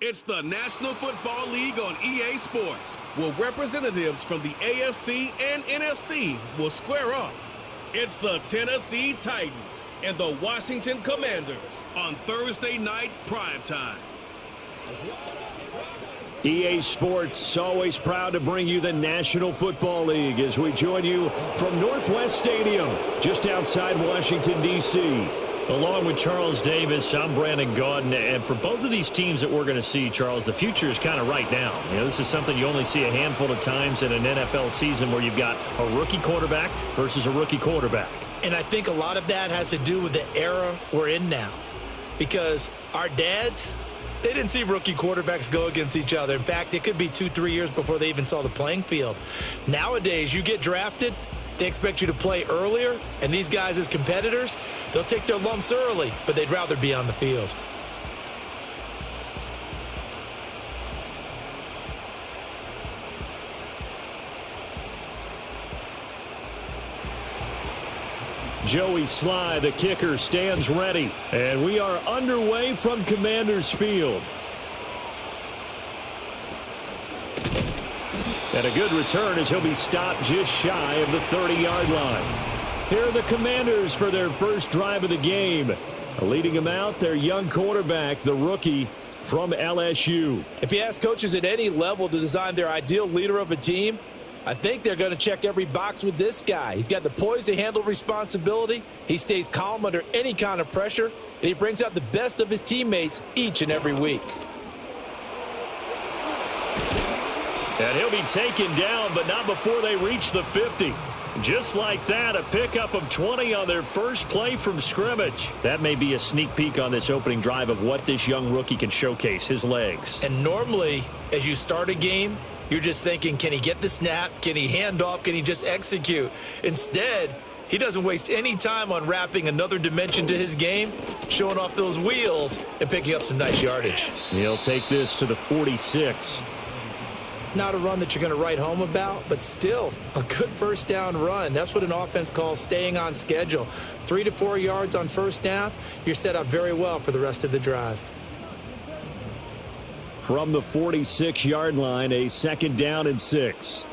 It's the National Football League on EA Sports, where representatives from the AFC and NFC will square off. It's the Tennessee Titans and the Washington Commanders on Thursday night primetime. EA Sports, always proud to bring you the National Football League as we join you from Northwest Stadium, just outside Washington, D.C. Along with Charles Davis, I'm Brandon Gaudin, and for both of these teams that we're going to see, Charles, the future is kind of right now. You know, this is something you only see a handful of times in an NFL season where you've got a rookie quarterback versus a rookie quarterback. And I think a lot of that has to do with the era we're in now, because our dads, they didn't see rookie quarterbacks go against each other. In fact, it could be 2-3 years before they even saw the playing field. Nowadays, you get drafted, they expect you to play earlier, and these guys as competitors, they'll take their lumps early, but they'd rather be on the field. Joey Sly, the kicker, stands ready, and we are underway from Commanders Field. And a good return as he'll be stopped just shy of the 30-yard line. Here are the Commanders for their first drive of the game. Leading them out, their young quarterback, the rookie from LSU. If you ask coaches at any level to design their ideal leader of a team, I think they're going to check every box with this guy. He's got the poise to handle responsibility. He stays calm under any kind of pressure, and he brings out the best of his teammates each and every week. And he'll be taken down, but not before they reach the 50. Just like that, a pickup of 20 on their first play from scrimmage. That may be a sneak peek on this opening drive of what this young rookie can showcase, his legs. And normally, as you start a game, you're just thinking, can he get the snap? Can he hand off? Can he just execute? Instead, he doesn't waste any time on wrapping another dimension to his game, showing off those wheels and picking up some nice yardage. He'll take this to the 46. Not a run that you're going to write home about, but still a good first down run. That's what an offense calls staying on schedule. 3 to 4 yards on first down, you're set up very well for the rest of the drive. From the 46-yard line, a 2nd down and 6.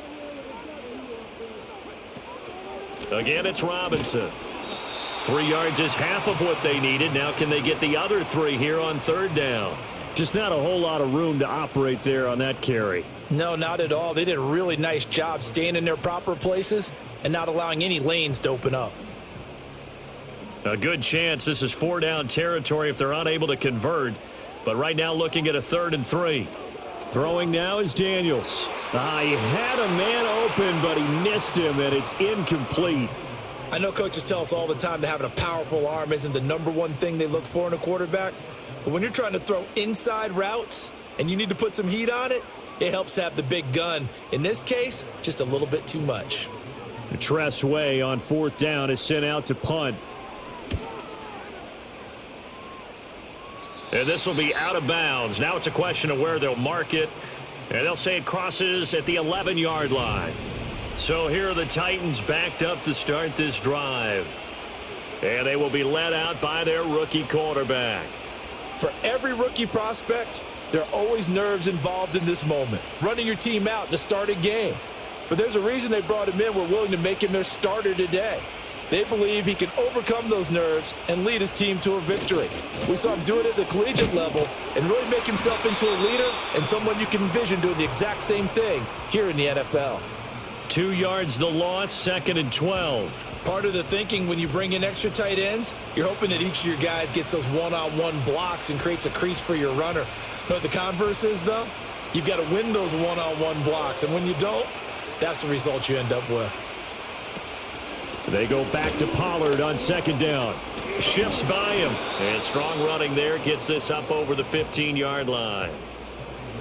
Again, it's Robinson. 3 yards is half of what they needed. Now can they get the other 3 here on 3rd down? Just not a whole lot of room to operate there on that carry. No, not at all. They did a really nice job staying in their proper places and not allowing any lanes to open up. A good chance this is 4-down territory if they're unable to convert. But right now looking at a 3rd and 3. Throwing now is Daniels. He had a man open, but he missed him, and it's incomplete. I know coaches tell us all the time that having a powerful arm isn't the #1 thing they look for in a quarterback. But when you're trying to throw inside routes and you need to put some heat on it, it helps have the big gun. In this case, just a little bit too much. Tress Way on 4th down is sent out to punt. And this will be out of bounds. Now it's a question of where they'll mark it. And they'll say it crosses at the 11-yard line. So here are the Titans backed up to start this drive. And they will be led out by their rookie quarterback. For every rookie prospect, there are always nerves involved in this moment. Running your team out to start a game. But there's a reason they brought him in. We're willing to make him their starter today. They believe he can overcome those nerves and lead his team to a victory. We saw him do it at the collegiate level and really make himself into a leader and someone you can envision doing the exact same thing here in the NFL. 2 yards the loss, 2nd and 12. Part of the thinking when you bring in extra tight ends, you're hoping that each of your guys gets those one-on-one blocks and creates a crease for your runner. You know what the converse is, though? You've got to win those one-on-one blocks, and when you don't, that's the result you end up with. They go back to Pollard on 2nd down. Shifts by him. And strong running there gets this up over the 15-yard line.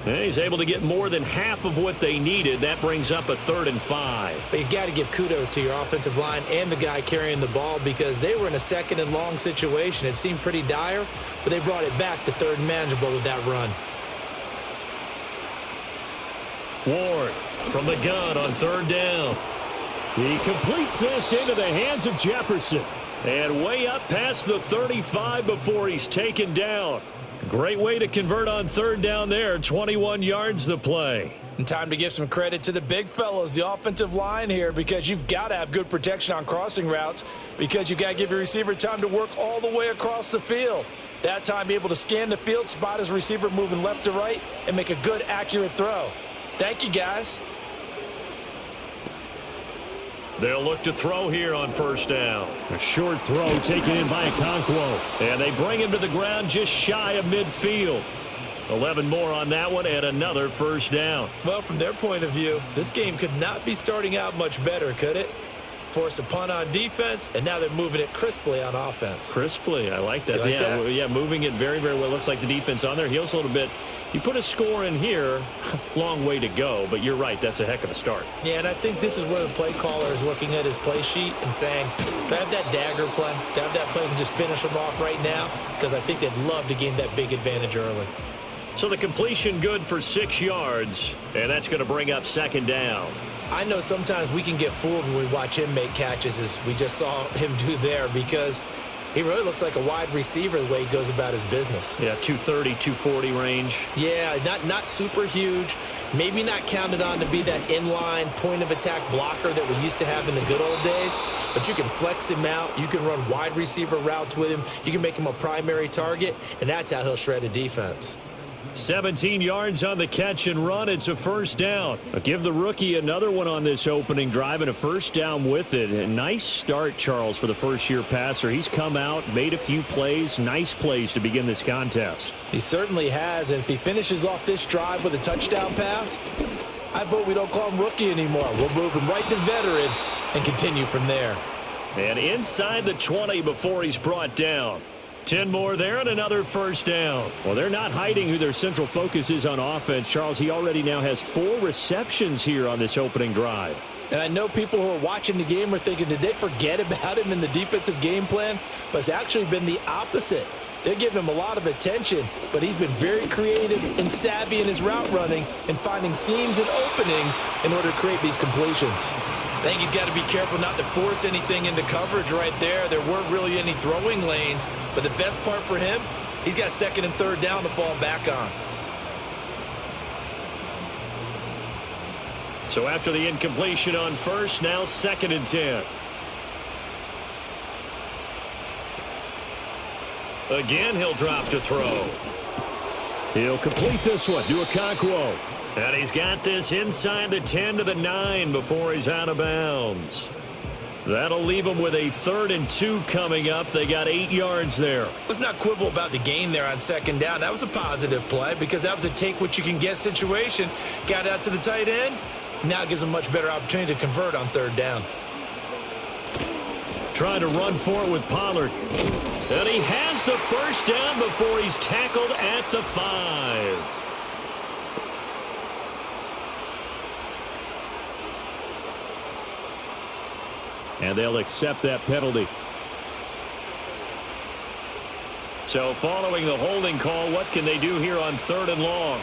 And he's able to get more than half of what they needed. That brings up a 3rd and 5. But you got to give kudos to your offensive line and the guy carrying the ball because they were in a 2nd and long situation. It seemed pretty dire, but they brought it back to 3rd and manageable with that run. Ward from the gun on 3rd down. He completes this into the hands of Jefferson. And way up past the 35 before he's taken down. Great way to convert on third down there. 21 yards the play. And time to give some credit to the big fellas, the offensive line here, because you've got to have good protection on crossing routes because you've got to give your receiver time to work all the way across the field. That time, be able to scan the field, spot his receiver moving left to right, and make a good, accurate throw. Thank you, guys. They'll look to throw here on first down. A short throw taken in by Okonkwo. And they bring him to the ground just shy of midfield. 11 more on that one and another first down. Well, from their point of view, this game could not be starting out much better, could it? Force a punt on defense, and now they're moving it crisply on offense. Crisply, I like that. Like that? Yeah, moving it very, very well. Looks like the defense on there heals a little bit. You put a score in here, long way to go, but you're right, that's a heck of a start. Yeah, and I think this is where the play caller is looking at his play sheet and saying, do I have that dagger play? Do I have that play and just finish them off right now? Because I think they'd love to gain that big advantage early. So the completion good for 6 yards, and that's going to bring up second down. I know sometimes we can get fooled when we watch him make catches, as we just saw him do there, because he really looks like a wide receiver the way he goes about his business. Yeah, 230, 240 range. Yeah, not super huge. Maybe not counted on to be that inline point-of-attack blocker that we used to have in the good old days. But you can flex him out. You can run wide receiver routes with him. You can make him a primary target, and that's how he'll shred a defense. 17 yards on the catch and run. It's a first down. Give the rookie another one on this opening drive and a first down with it. A nice start, Charles, for the first-year passer. He's come out, made a few plays, nice plays to begin this contest. He certainly has, and if he finishes off this drive with a touchdown pass, I vote we don't call him rookie anymore. We'll move him right to veteran and continue from there. And inside the 20 before he's brought down. 10 more there and another first down. Well, they're not hiding who their central focus is on offense. Charles, he already now has 4 receptions here on this opening drive. And I know people who are watching the game are thinking, did they forget about him in the defensive game plan? But it's actually been the opposite. They're giving him a lot of attention, but he's been very creative and savvy in his route running and finding seams and openings in order to create these completions. I think he's got to be careful not to force anything into coverage right there. There weren't really any throwing lanes, but the best part for him, he's got second and third down to fall back on. So after the incompletion on first, now second and 10. Again, he'll drop to throw. He'll complete this one to Okonkwo. And he's got this inside the 10 to the 9 before he's out of bounds. That'll leave him with a 3rd and 2 coming up. They got 8 yards there. Let's not quibble about the gain there on second down. That was a positive play because that was a take-what-you-can-get situation. Got out to the tight end. Now it gives him a much better opportunity to convert on third down. Trying to run for it with Pollard. And he has the first down before he's tackled at the 5. And they'll accept that penalty. So following the holding call, what can they do here on 3rd and long?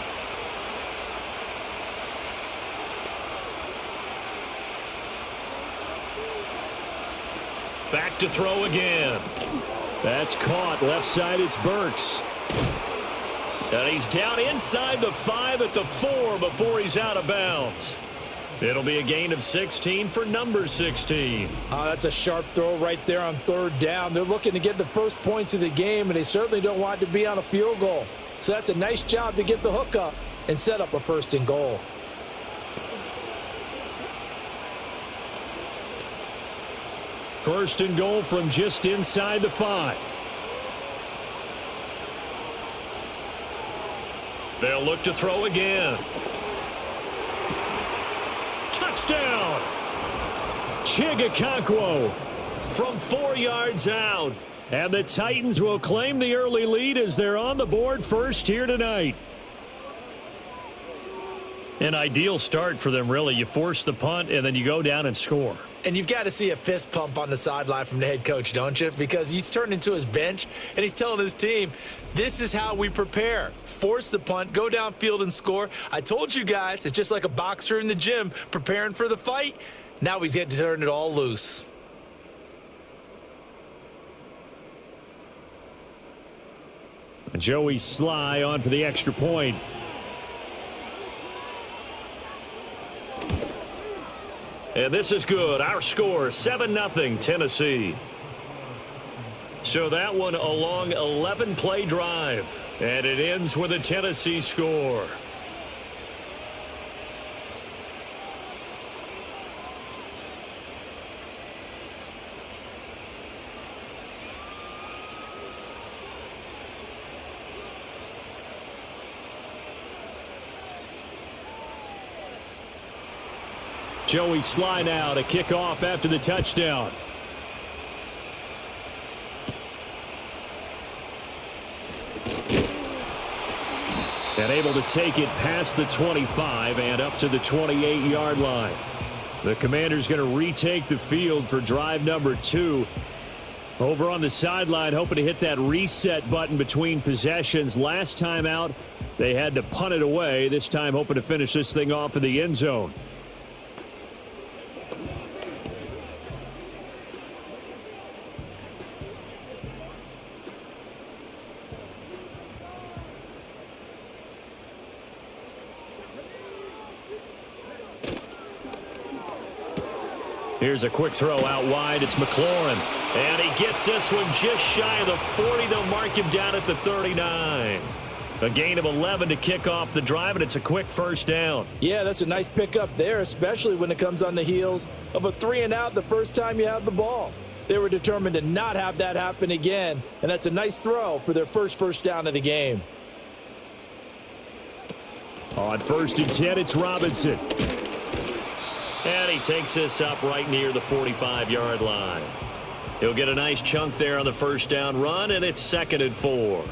Back to throw again. That's caught. Left side, it's Burks. And he's down inside the 5 at the 4 before he's out of bounds. It'll be a gain of 16 for number 16. That's a sharp throw right there on third down. They're looking to get the first points of the game, and they certainly don't want it to be on a field goal. So that's a nice job to get the hook up and set up a 1st and goal. First and goal from just inside the 5. They'll look to throw again. Touchdown! Okonkwo from 4 yards out. And the Titans will claim the early lead as they're on the board first here tonight. An ideal start for them, really. You force the punt, and then you go down and score. And you've got to see a fist pump on the sideline from the head coach, don't you? Because he's turned into his bench, and he's telling his team, this is how we prepare. Force the punt, go downfield and score. I told you guys, it's just like a boxer in the gym preparing for the fight. Now we get to turn it all loose. Joey Sly on for the extra point. And this is good. Our score, 7-0 Tennessee. So that one a long 11-play drive. And it ends with a Tennessee score. Joey Sly now to kick off after the touchdown. And able to take it past the 25 and up to the 28-yard line. The Commanders going to retake the field for drive number 2. Over on the sideline, hoping to hit that reset button between possessions. Last time out, they had to punt it away. This time hoping to finish this thing off in the end zone. Here's a quick throw out wide. It's McLaurin. And he gets this one just shy of the 40. They'll mark him down at the 39. A gain of 11 to kick off the drive, and it's a quick first down. Yeah, that's a nice pickup there, especially when it comes on the heels of a 3-and-out the first time you have the ball. They were determined to not have that happen again, and that's a nice throw for their first down of the game. On 1st and 10, it's Robinson. And he takes this up right near the 45-yard line. He'll get a nice chunk there on the first down run, and it's 2nd and 4.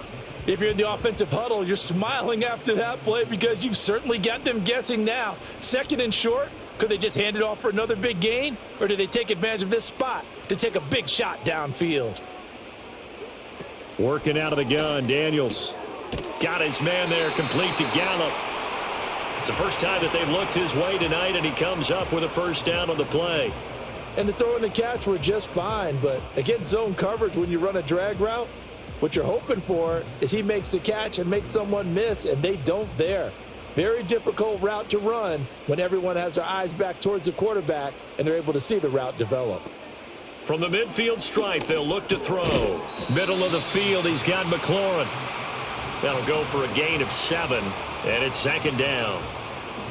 If you're in the offensive huddle, you're smiling after that play because you've certainly got them guessing now. 2nd and short, could they just hand it off for another big gain? Or do they take advantage of this spot to take a big shot downfield? Working out of the gun, Daniels. Got his man there, complete to Gallup. It's the first time that they've looked his way tonight, and he comes up with a first down on the play. And the throw and the catch were just fine, but against zone coverage when you run a drag route, what you're hoping for is he makes the catch and makes someone miss, and they don't there. Very difficult route to run when everyone has their eyes back towards the quarterback and they're able to see the route develop. From the midfield stripe, they'll look to throw. Middle of the field, he's got McLaurin. That'll go for a gain of 7, and it's 2nd down.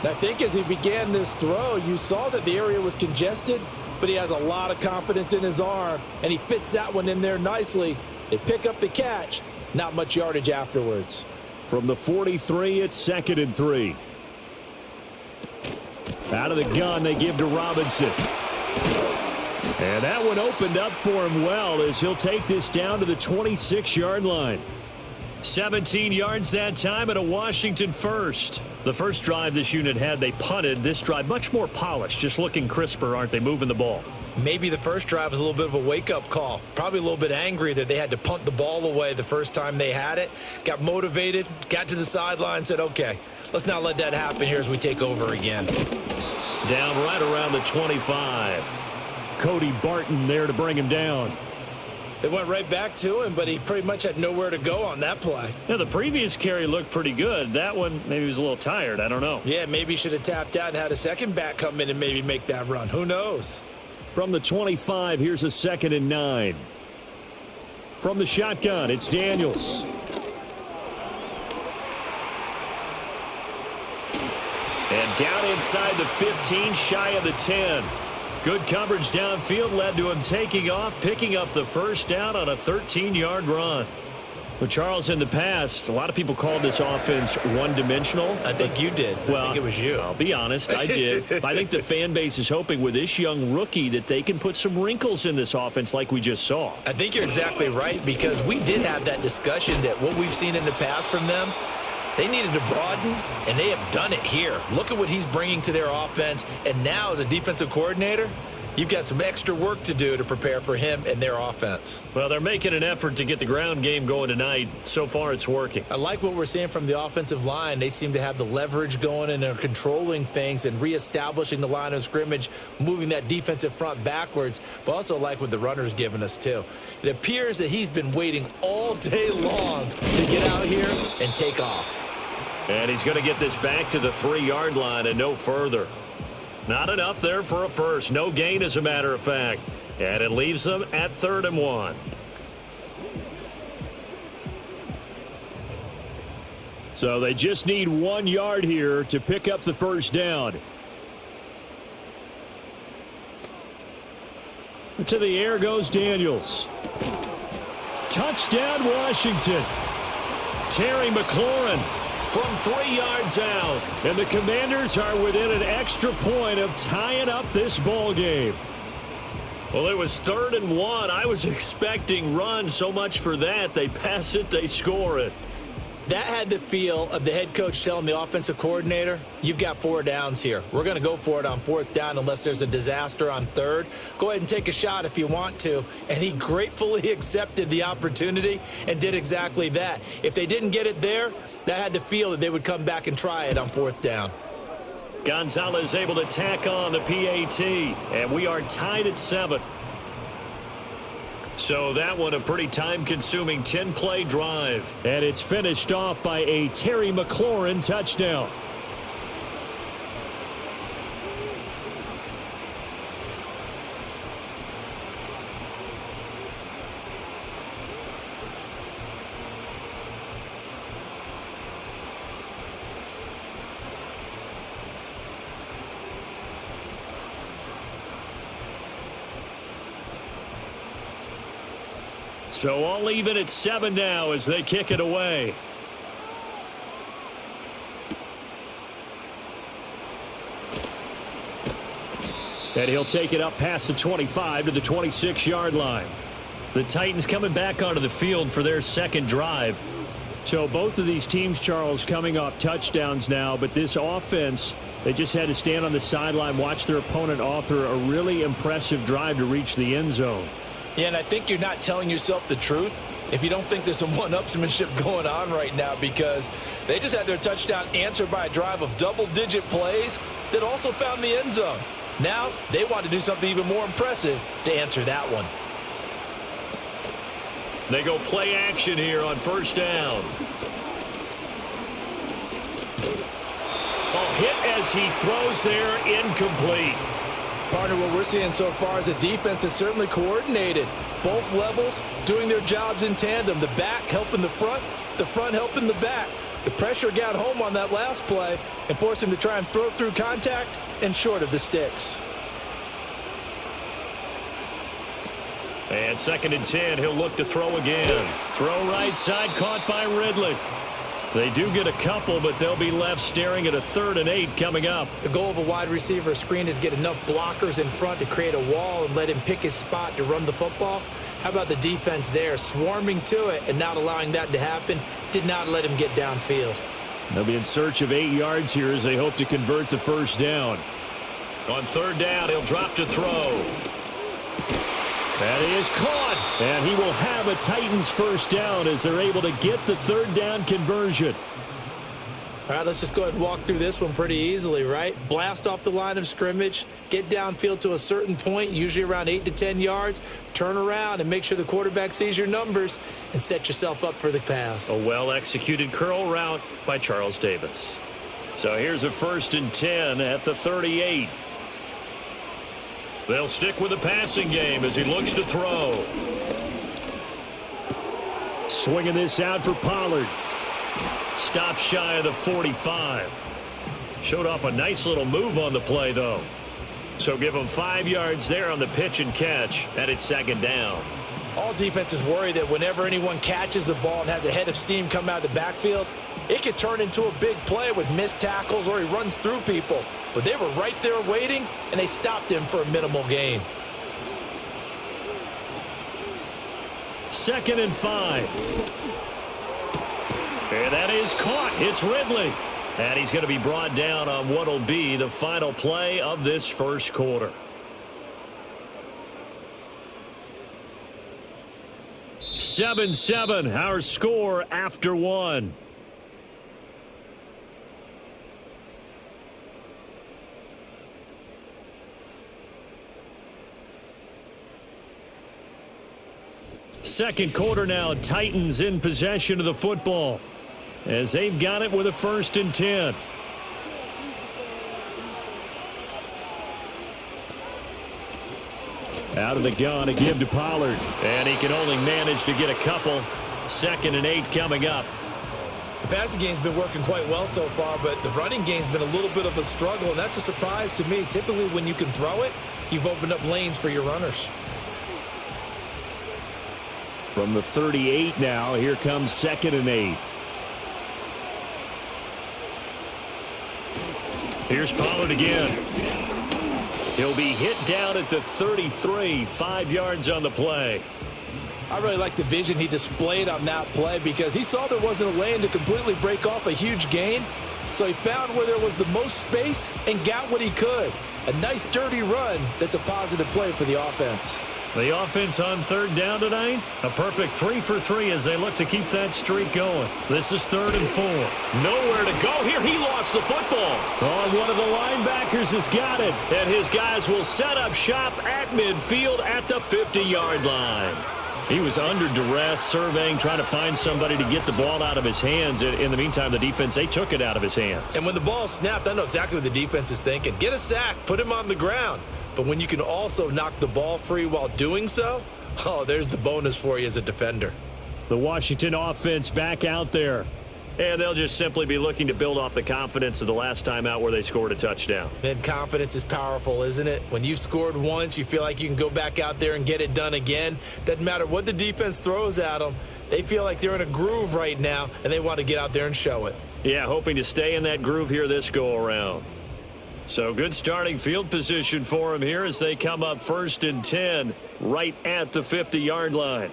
I think as he began this throw, you saw that the area was congested, but he has a lot of confidence in his arm, and he fits that one in there nicely. They pick up the catch, not much yardage afterwards. From the 43, it's 2nd and 3. Out of the gun, they give to Robinson. And that one opened up for him well as he'll take this down to the 26-yard line. 17 yards that time and a Washington first. The first drive this unit had, they punted. This drive, much more polished, just looking crisper, aren't they, moving the ball? Maybe the first drive was a little bit of a wake-up call. Probably a little bit angry that they had to punt the ball away the first time they had it. Got motivated, got to the sideline, said, okay, let's not let that happen here as we take over again. Down right around the 25. Cody Barton there to bring him down. They went right back to him, but he pretty much had nowhere to go on that play. Yeah, the previous carry looked pretty good. That one, maybe he was a little tired. I don't know. Yeah, maybe he should have tapped out and had a second back come in and maybe make that run. Who knows? From the 25, here's a 2nd and 9. From the shotgun, it's Daniels. And down inside the 15, shy of the 10. Good coverage downfield led to him taking off, picking up the first down on a 13-yard run. Well, Charles, in the past, a lot of people called this offense one-dimensional. I think you did. Well, I think it was you. I'll be honest, I did. I think the fan base is hoping with this young rookie that they can put some wrinkles in this offense like we just saw. I think you're exactly right because we did have that discussion that what we've seen in the past from them, they needed to broaden, and they have done it here. Look at what he's bringing to their offense, and now as a defensive coordinator, you've got some extra work to do to prepare for him and their offense. Well, they're making an effort to get the ground game going tonight. So far, it's working. I like what we're seeing from the offensive line. They seem to have the leverage going and are controlling things and reestablishing the line of scrimmage, moving that defensive front backwards, but also like what the runner's giving us too. It appears that he's been waiting all day long to get out here and take off. And he's going to get this back to the 3-yard line and no further. Not enough there for a first. No gain, as a matter of fact. And it leaves them at 3rd and 1. So they just need 1 yard here to pick up the first down. To the air goes Daniels. Touchdown, Washington. Terry McLaurin from 3 yards out. And the Commanders are within an extra point of tying up this ball game. Well, it was 3rd and 1. I was expecting run, so much for that. They pass it, they score it. That had the feel of the head coach telling the offensive coordinator, you've got 4 downs here. We're going to go for it on 4th down unless there's a disaster on 3rd. Go ahead and take a shot if you want to. And he gratefully accepted the opportunity and did exactly that. If they didn't get it there, that had the feel that they would come back and try it on 4th down. Gonzalez able to tack on the PAT, and we are tied at 7. So that one a pretty time-consuming 10-play drive. And it's finished off by a Terry McLaurin touchdown. So all even at 7 now as they kick it away. And he'll take it up past the 25 to the 26-yard line. The Titans coming back onto the field for their second drive. So both of these teams, Charles, coming off touchdowns now, but this offense, they just had to stand on the sideline, watch their opponent author a really impressive drive to reach the end zone. Yeah, and I think you're not telling yourself the truth if you don't think there's some one-upsmanship going on right now, because they just had their touchdown answered by a drive of double-digit plays that also found the end zone. Now they want to do something even more impressive to answer that one. They go play action here on 1st down. Oh, hit as he throws there, incomplete. Partner, what we're seeing so far is a defense that's certainly coordinated. Both levels doing their jobs in tandem. The back helping the front helping the back. The pressure got home on that last play and forced him to try and throw through contact and short of the sticks. And 2nd and 10, he'll look to throw again. Throw right side, caught by Ridley. They do get a couple, but they'll be left staring at a 3rd and 8 coming up. The goal of a wide receiver screen is get enough blockers in front to create a wall and let him pick his spot to run the football. How about the defense there, swarming to it and not allowing that to happen? Did not let him get downfield. They'll be in search of 8 yards here as they hope to convert the 1st down. On 3rd down, he'll drop to throw. That is caught, and he will have a Titans 1st down as they're able to get the 3rd down conversion. All right, let's just go ahead and walk through this one pretty easily, right? Blast off the line of scrimmage, get downfield to a certain point, usually around 8 to 10 yards, turn around and make sure the quarterback sees your numbers and set yourself up for the pass. A well-executed curl route by Charles Davis. So here's a 1st and 10 at the 38. They'll stick with the passing game as he looks to throw. Swinging this out for Pollard. Stop shy of the 45. Showed off a nice little move on the play, though. So give him 5 yards there on the pitch and catch, and it's 2nd down. All defenses worry that whenever anyone catches the ball and has a head of steam come out of the backfield, it could turn into a big play with missed tackles or he runs through people. But they were right there waiting, and they stopped him for a minimal gain. 2nd and 5. And that is caught. It's Ridley. And he's going to be brought down on what will be the final play of this 1st quarter. 7-7, our score after one. Second quarter now, Titans in possession of the football as they've got it with a 1st and 10. Out of the gun, a give to Pollard. And he can only manage to get a couple. 2nd and 8 coming up. The passing game's been working quite well so far, but the running game's been a little bit of a struggle, and that's a surprise to me. Typically, when you can throw it, you've opened up lanes for your runners. From the 38 now, here comes 2nd and 8. Here's Pollard again. He'll be hit down at the 33, 5 yards on the play. I really like the vision he displayed on that play because he saw there wasn't a lane to completely break off a huge gain. So he found where there was the most space and got what he could. A nice dirty run that's a positive play for the offense. The offense on 3rd down tonight, a perfect 3 for 3 as they look to keep that streak going. This is 3rd and 4. Nowhere to go here. He lost the football. Oh, one of the linebackers has got it. And his guys will set up shop at midfield at the 50-yard line. He was under duress, surveying, trying to find somebody to get the ball out of his hands. In the meantime, the defense, they took it out of his hands. And when the ball snapped, I know exactly what the defense is thinking. Get a sack, put him on the ground. But when you can also knock the ball free while doing so, oh, there's the bonus for you as a defender. The Washington offense back out there. And they'll just simply be looking to build off the confidence of the last time out where they scored a touchdown. And confidence is powerful, isn't it? When you've scored once, you feel like you can go back out there and get it done again. Doesn't matter what the defense throws at them. They feel like they're in a groove right now, and they want to get out there and show it. Yeah, hoping to stay in that groove here this go-around. So good starting field position for them here as they come up 1st and 10 right at the 50-yard line.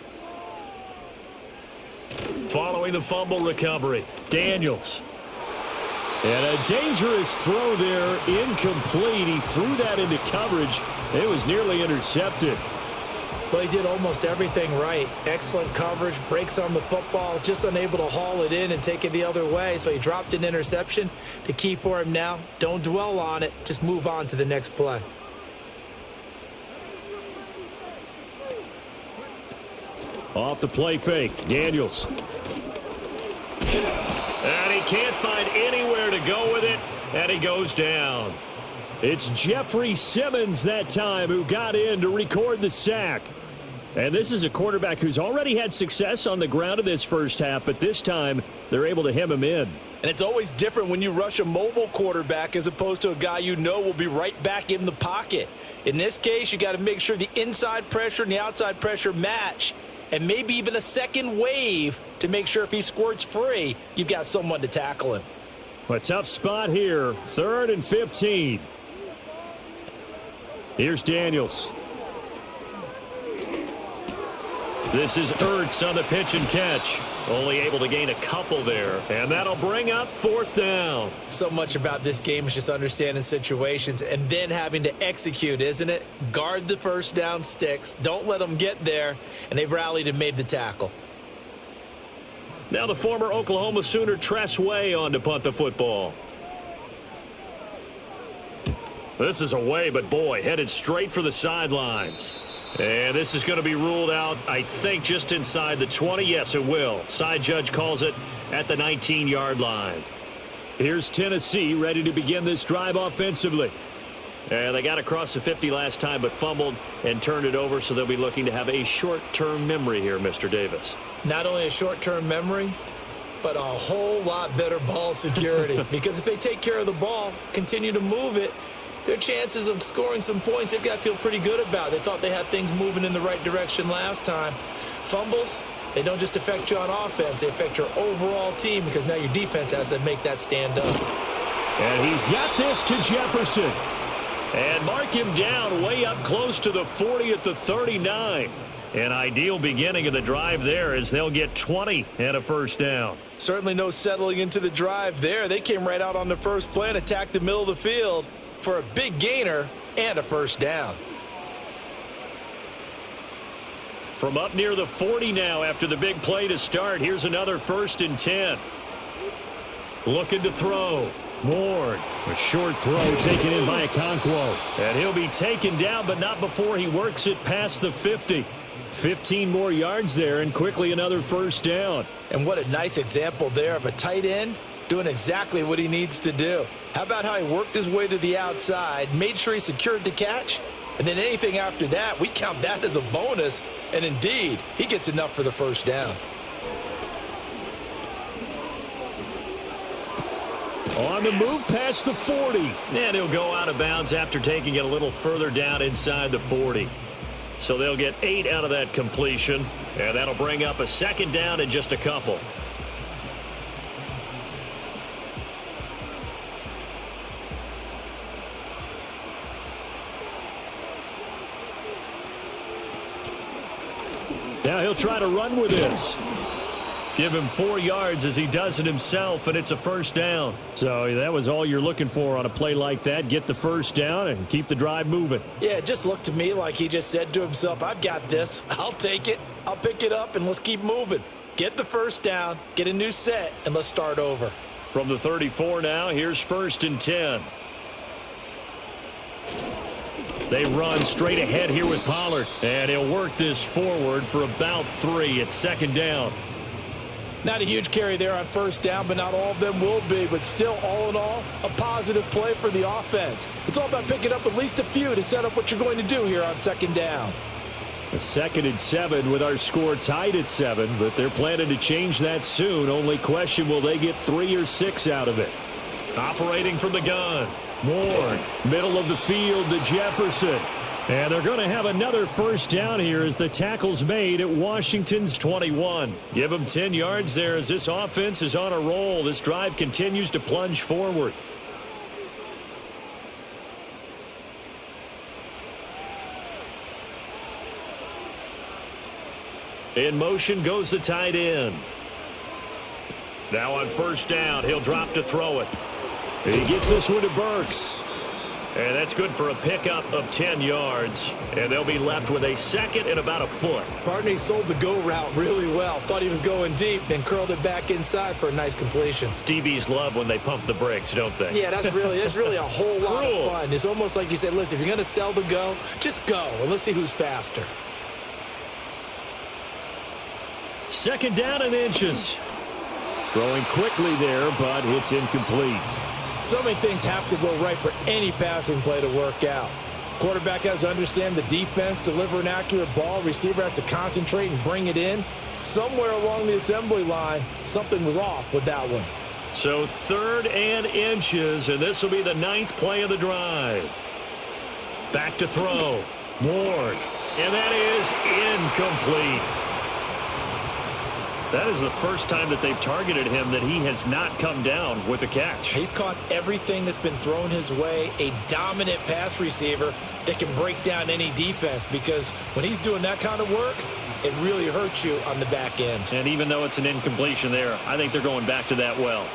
Following the fumble recovery, Daniels. And a dangerous throw there, incomplete. He threw that into coverage. It was nearly intercepted. Well, he did almost everything right. Excellent coverage, breaks on the football, just unable to haul it in and take it the other way. So he dropped an interception. The key for him now, don't dwell on it. Just move on to the next play. Off the play fake, Daniels. And he can't find anywhere to go with it, and he goes down. It's Jeffrey Simmons that time who got in to record the sack. And this is a quarterback who's already had success on the ground in this first half, but this time they're able to hem him in. And it's always different when you rush a mobile quarterback as opposed to a guy you know will be right back in the pocket. In this case, you got to make sure the inside pressure and the outside pressure match, and maybe even a second wave to make sure if he squirts free, you've got someone to tackle him. A tough spot here, 3rd and 15. Here's Daniels. This is Ertz on the pitch and catch. Only able to gain a couple there. And that'll bring up 4th down. So much about this game is just understanding situations and then having to execute, isn't it? Guard the 1st down sticks. Don't let them get there. And they've rallied and made the tackle. Now the former Oklahoma Sooner Tress Way on to punt the football. This is away, but boy, headed straight for the sidelines. And this is going to be ruled out, I think, just inside the 20. Yes, it will. Side judge calls it at the 19-yard line. Here's Tennessee ready to begin this drive offensively. And they got across the 50 last time, but fumbled and turned it over, so they'll be looking to have a short-term memory here, Mr. Davis. Not only a short-term memory, but a whole lot better ball security. Because if they take care of the ball, continue to move it, their chances of scoring some points, they've got to feel pretty good about. They thought they had things moving in the right direction last time. Fumbles, they don't just affect you on offense. They affect your overall team because now your defense has to make that stand up. And he's got this to Jefferson. And mark him down way up close to the 40 at the 39. An ideal beginning of the drive there as they'll get 20 and a 1st down. Certainly no settling into the drive there. They came right out on the first play and attacked the middle of the field for a big gainer and a 1st down. From up near the 40 now after the big play to start. Here's another 1st and 10. Looking to throw. Ward, a short throw taken in by Okonkwo. And he'll be taken down, but not before he works it past the 50. 15 more yards there, and quickly another 1st down. And what a nice example there of a tight end doing exactly what he needs to do. How about how he worked his way to the outside, made sure he secured the catch, and then anything after that, we count that as a bonus. And indeed, he gets enough for the 1st down. On the move past the 40. And he'll go out of bounds after taking it a little further down inside the 40. So they'll get 8 out of that completion, and that'll bring up a 2nd down in just a couple. Now he'll try to run with this. Give him 4 yards as he does it himself, and it's a 1st down. So that was all you're looking for on a play like that. Get the 1st down and keep the drive moving. Yeah, it just looked to me like he just said to himself, I've got this. I'll take it. I'll pick it up, and let's keep moving. Get the 1st down, get a new set, and let's start over. From the 34 now, here's 1st and 10. They run straight ahead here with Pollard, and he'll work this forward for about 3. It's 2nd down. Not a huge carry there on 1st down, but not all of them will be. But still, all in all, a positive play for the offense. It's all about picking up at least a few to set up what you're going to do here on 2nd down. A 2nd and 7 with our score tied at 7, but they're planning to change that soon. Only question, will they get 3 or 6 out of it? Operating from the gun. Ward, middle of the field to Jefferson. And they're going to have another 1st down here as the tackle's made at Washington's 21. Give them 10 yards there as this offense is on a roll. This drive continues to plunge forward. In motion goes the tight end. Now on 1st down, he'll drop to throw it. He gets this one to Burks. And that's good for a pickup of 10 yards. And they'll be left with a 2nd and about a foot. Barney sold the go route really well. Thought he was going deep, then curled it back inside for a nice completion. DBs love when they pump the brakes, don't they? Yeah, that's really a whole lot of fun. It's almost like you said, listen, if you're going to sell the go, just go, and let's see who's faster. 2nd down and inches. Throwing quickly there, but it's incomplete. So many things have to go right for any passing play to work out. Quarterback has to understand the defense, deliver an accurate ball. Receiver has to concentrate and bring it in. Somewhere along the assembly line, something was off with that one. So 3rd and inches, and this will be the 9th play of the drive. Back to throw. Ward. And that is incomplete. That is the first time that they've targeted him that he has not come down with a catch. He's caught everything that's been thrown his way. A dominant pass receiver that can break down any defense, because when he's doing that kind of work, it really hurts you on the back end. And even though it's an incompletion there, I think they're going back to that well.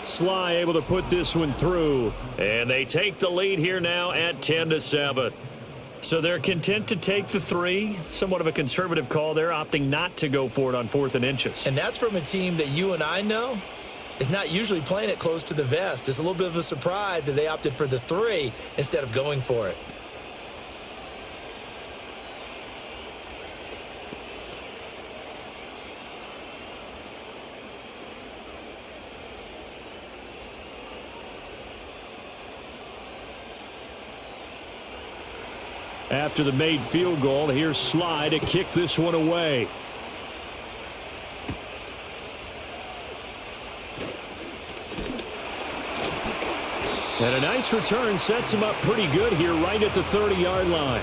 Sly able to put this one through. And they take the lead here now at 10-7. So they're content to take the 3. Somewhat of a conservative call there, opting not to go for it on 4th and inches. And that's from a team that you and I know is not usually playing it close to the vest. It's a little bit of a surprise that they opted for the 3 instead of going for it. After the made field goal, here's Sly to kick this one away. And a nice return sets him up pretty good here right at the 30-yard line.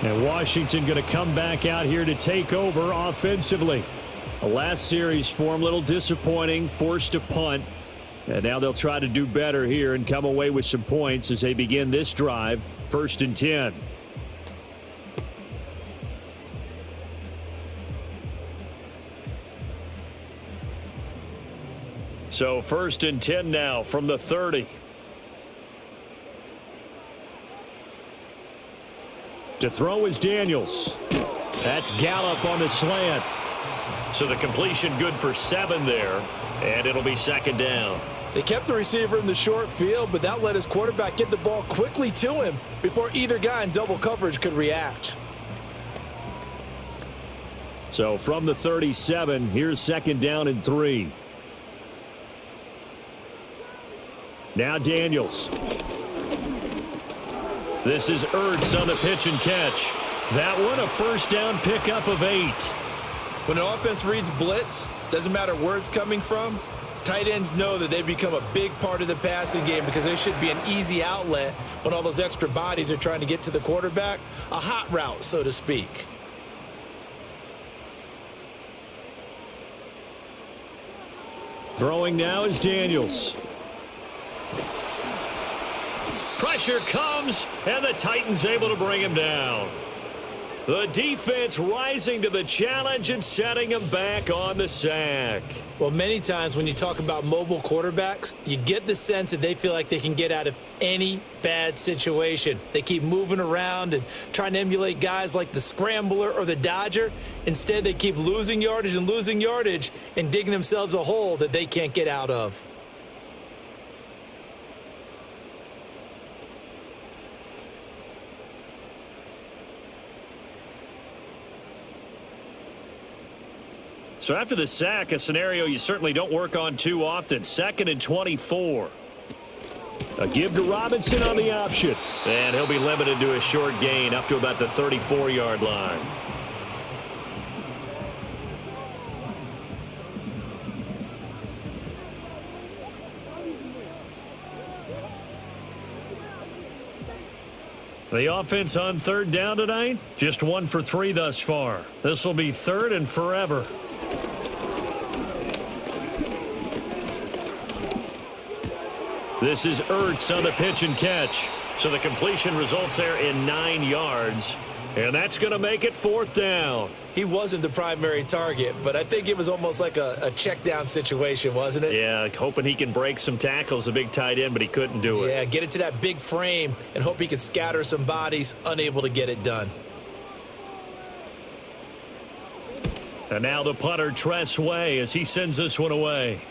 And Washington going to come back out here to take over offensively. The last series for him, a little disappointing, forced to punt. And now they'll try to do better here and come away with some points as they begin this drive. 1st and 10. So 1st and 10 now from the 30. To throw is Daniels. That's Gallup on the slant. So the completion good for 7 there, and it'll be second down. They kept the receiver in the short field, but that let his quarterback get the ball quickly to him before either guy in double coverage could react. So from the 37, here's second down and 3. Now Daniels. This is Ertz on the pitch and catch. That one a first down pickup of 8. When an offense reads blitz, doesn't matter where it's coming from, tight ends know that they've become a big part of the passing game because there should be an easy outlet when all those extra bodies are trying to get to the quarterback. A hot route, so to speak. Throwing now is Daniels. Pressure comes, and the Titans able to bring him down. The defense rising to the challenge and setting him back on the sack. Well, many times when you talk about mobile quarterbacks, you get the sense that they feel like they can get out of any bad situation. They keep moving around and trying to emulate guys like the Scrambler or the Dodger. Instead, they keep losing yardage and digging themselves a hole that they can't get out of. So after the sack, a scenario you certainly don't work on too often. 2nd and 24. A give to Robinson on the option. And he'll be limited to a short gain up to about the 34-yard line. The offense on third down tonight, just 1 for 3 thus far. This will be 3rd and forever. This is Ertz on the pitch and catch. So the completion results there in 9 yards. And that's going to make it 4th down. He wasn't the primary target, but I think it was almost like a check down situation, wasn't it? Yeah, hoping he can break some tackles, a big tight end, but he couldn't do it. Yeah, get it to that big frame and hope he could scatter some bodies, unable to get it done. And now the punter, Tress Way, as he sends this one away.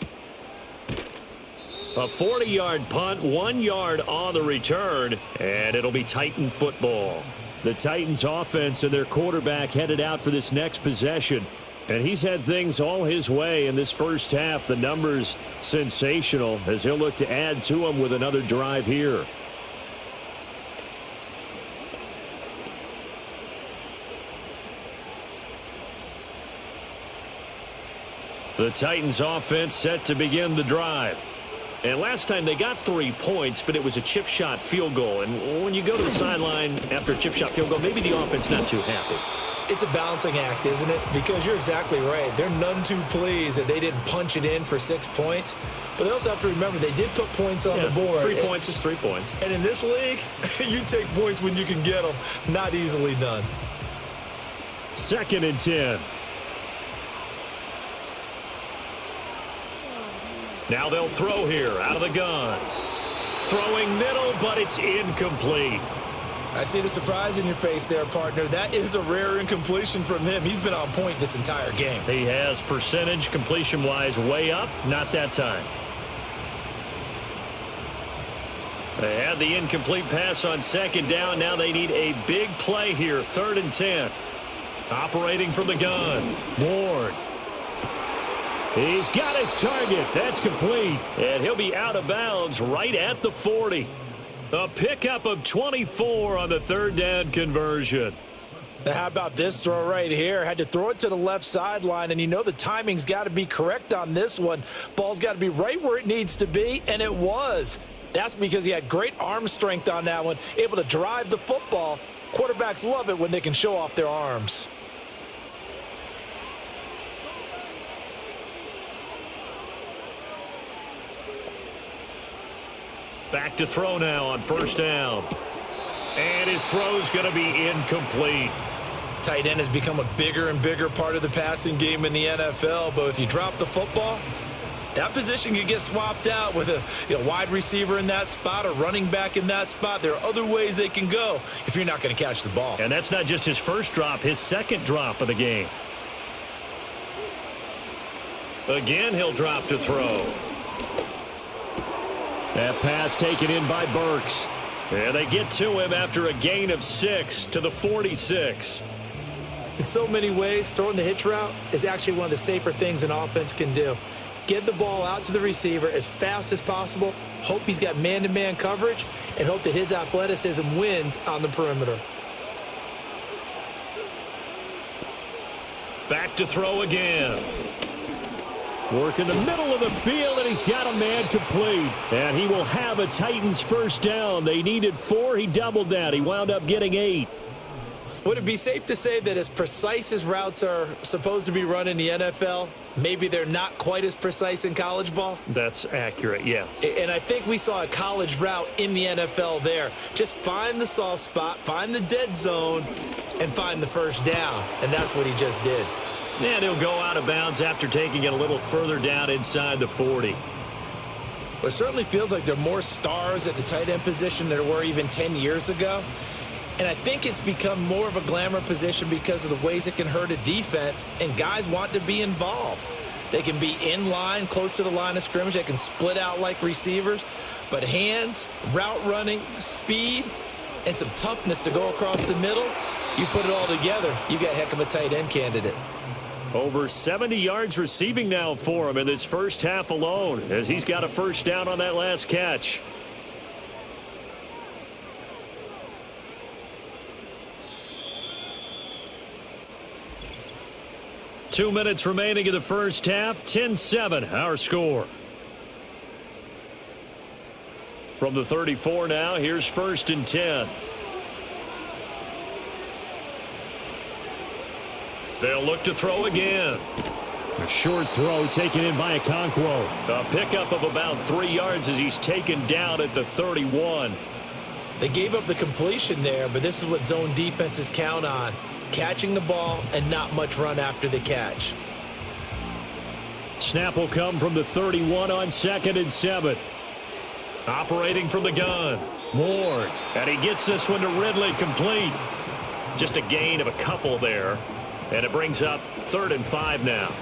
A 40-yard punt, 1 yard on the return, and it'll be Titan football. The Titans offense and their quarterback headed out for this next possession. And he's had things all his way in this first half. The numbers sensational as he'll look to add to them with another drive here. The Titans offense set to begin the drive. And last time they got 3 points, but it was a chip shot field goal. And when you go to the sideline after a chip shot field goal, maybe the offense not too happy. It's a balancing act, isn't it? Because you're exactly right. They're none too pleased that they didn't punch it in for 6 points. But they also have to remember they did put points on the board. 3 points is 3 points. And in this league, you take points when you can get them. Not easily done. 2nd and 10. Now they'll throw here out of the gun. Throwing middle, but it's incomplete. I see the surprise in your face there, partner. That is a rare incompletion from him. He's been on point this entire game. He has percentage completion-wise way up. Not that time. They had the incomplete pass on 2nd down. Now they need a big play here. 3rd and 10. Operating from the gun. Ward. He's got his target. That's complete. And he'll be out of bounds right at the 40. A pickup of 24 on the 3rd down conversion. Now how about this throw right here? Had to throw it to the left sideline, and you know the timing's got to be correct on this one. Ball's got to be right where it needs to be, and it was. That's because he had great arm strength on that one, able to drive the football. Quarterbacks love it when they can show off their arms. Back to throw now on 1st down. And his throw's going to be incomplete. Tight end has become a bigger and bigger part of the passing game in the NFL, but if you drop the football, that position could get swapped out with a wide receiver in that spot, a running back in that spot. There are other ways they can go if you're not going to catch the ball. And that's not just his first drop, his second drop of the game. Again, he'll drop to throw. That pass taken in by Burks. And they get to him after a gain of 6 to the 46. In so many ways, throwing the hitch route is actually one of the safer things an offense can do. Get the ball out to the receiver as fast as possible, hope he's got man-to-man coverage, and hope that his athleticism wins on the perimeter. Back to throw again. Work in the middle of the field, and he's got a man complete. And he will have a Titans first down. They needed 4. He doubled that. He wound up getting 8. Would it be safe to say that as precise as routes are supposed to be run in the NFL, maybe they're not quite as precise in college ball? That's accurate, yeah. And I think we saw a college route in the NFL there. Just find the soft spot, find the dead zone, and find the first down. And that's what he just did. And he'll go out of bounds after taking it a little further down inside the 40. Well, it certainly feels like there are more stars at the tight end position than there were even 10 years ago. And I think it's become more of a glamour position because of the ways it can hurt a defense, and guys want to be involved. They can be in line, close to the line of scrimmage. They can split out like receivers. But hands, route running, speed, and some toughness to go across the middle, you put it all together, you got a heck of a tight end candidate. Over 70 yards receiving now for him in this first half alone, as he's got a first down on that last catch. Two minutes remaining in the first half. 10-7, our score. From the 34 now, here's 1st and 10. They'll look to throw again. A short throw taken in by Okonkwo. A pickup of about 3 yards as he's taken down at the 31. They gave up the completion there, but this is what zone defenses count on. Catching the ball and not much run after the catch. Snap will come from the 31 on 2nd and 7. Operating from the gun. Moore. And he gets this one to Ridley, complete. Just a gain of a couple there. And it brings up 3rd and 5 now.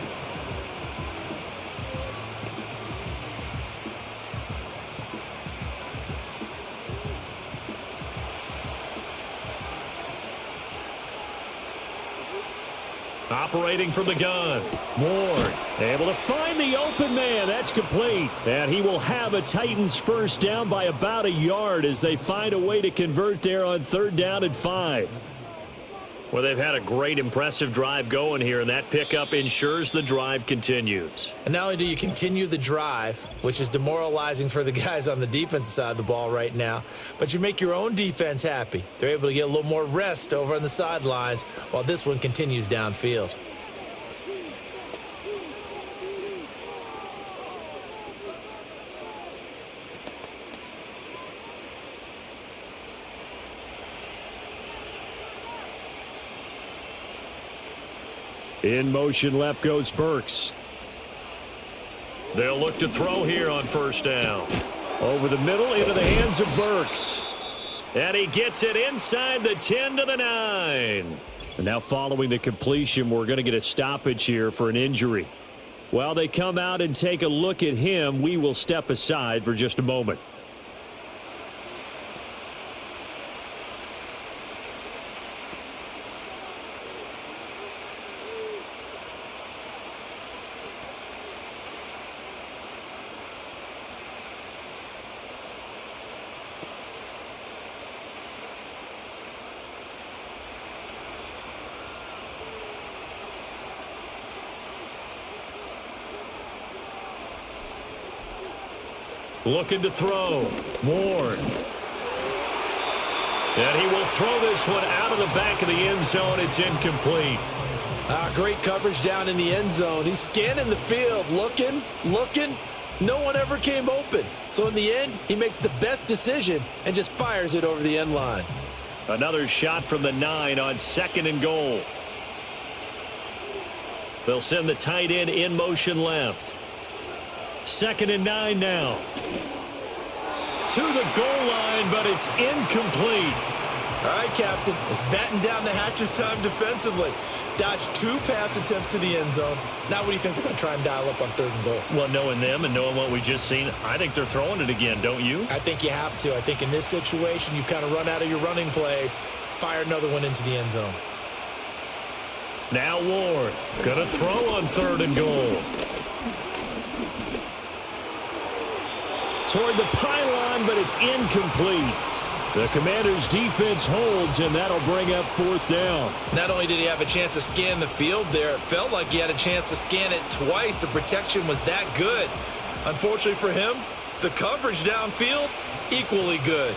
Operating from the gun. Moore able to find the open man. That's complete. And he will have a Titans first down by about a yard as they find a way to convert there on 3rd down and 5. Well, they've had a great, impressive drive going here, and that pickup ensures the drive continues. And not only do you continue the drive, which is demoralizing for the guys on the defensive side of the ball right now, but you make your own defense happy. They're able to get a little more rest over on the sidelines while this one continues downfield. In motion left goes Burks. They'll look to throw here on 1st down. Over the middle into the hands of Burks. And he gets it inside the 10 to the 9. And now following the completion, we're going to get a stoppage here for an injury. While they come out and take a look at him, we will step aside for just a moment. Looking to throw. Moore. And he will throw this one out of the back of the end zone. It's incomplete. Great coverage down in the end zone. He's scanning the field, looking. No one ever came open. So in the end, he makes the best decision and just fires it over the end line. Another shot from the 9 on 2nd and goal. They'll send the tight end in motion left. 2nd and 9 now. To the goal line, but it's incomplete. All right, Captain. It's batten down the hatches time defensively. Dodged 2 pass attempts to the end zone. Now what do you think they're going to try and dial up on 3rd and goal? Well, knowing them and knowing what we just seen, I think they're throwing it again, don't you? I think you have to. I think in this situation, you kind of run out of your running plays, fire another one into the end zone. Now Ward going to throw on 3rd and goal. Toward the pylon, but it's incomplete. The Commanders' defense holds, and that'll bring up 4th down. Not only did he have a chance to scan the field there, it felt like he had a chance to scan it twice. The protection was that good. Unfortunately for him, the coverage downfield, equally good.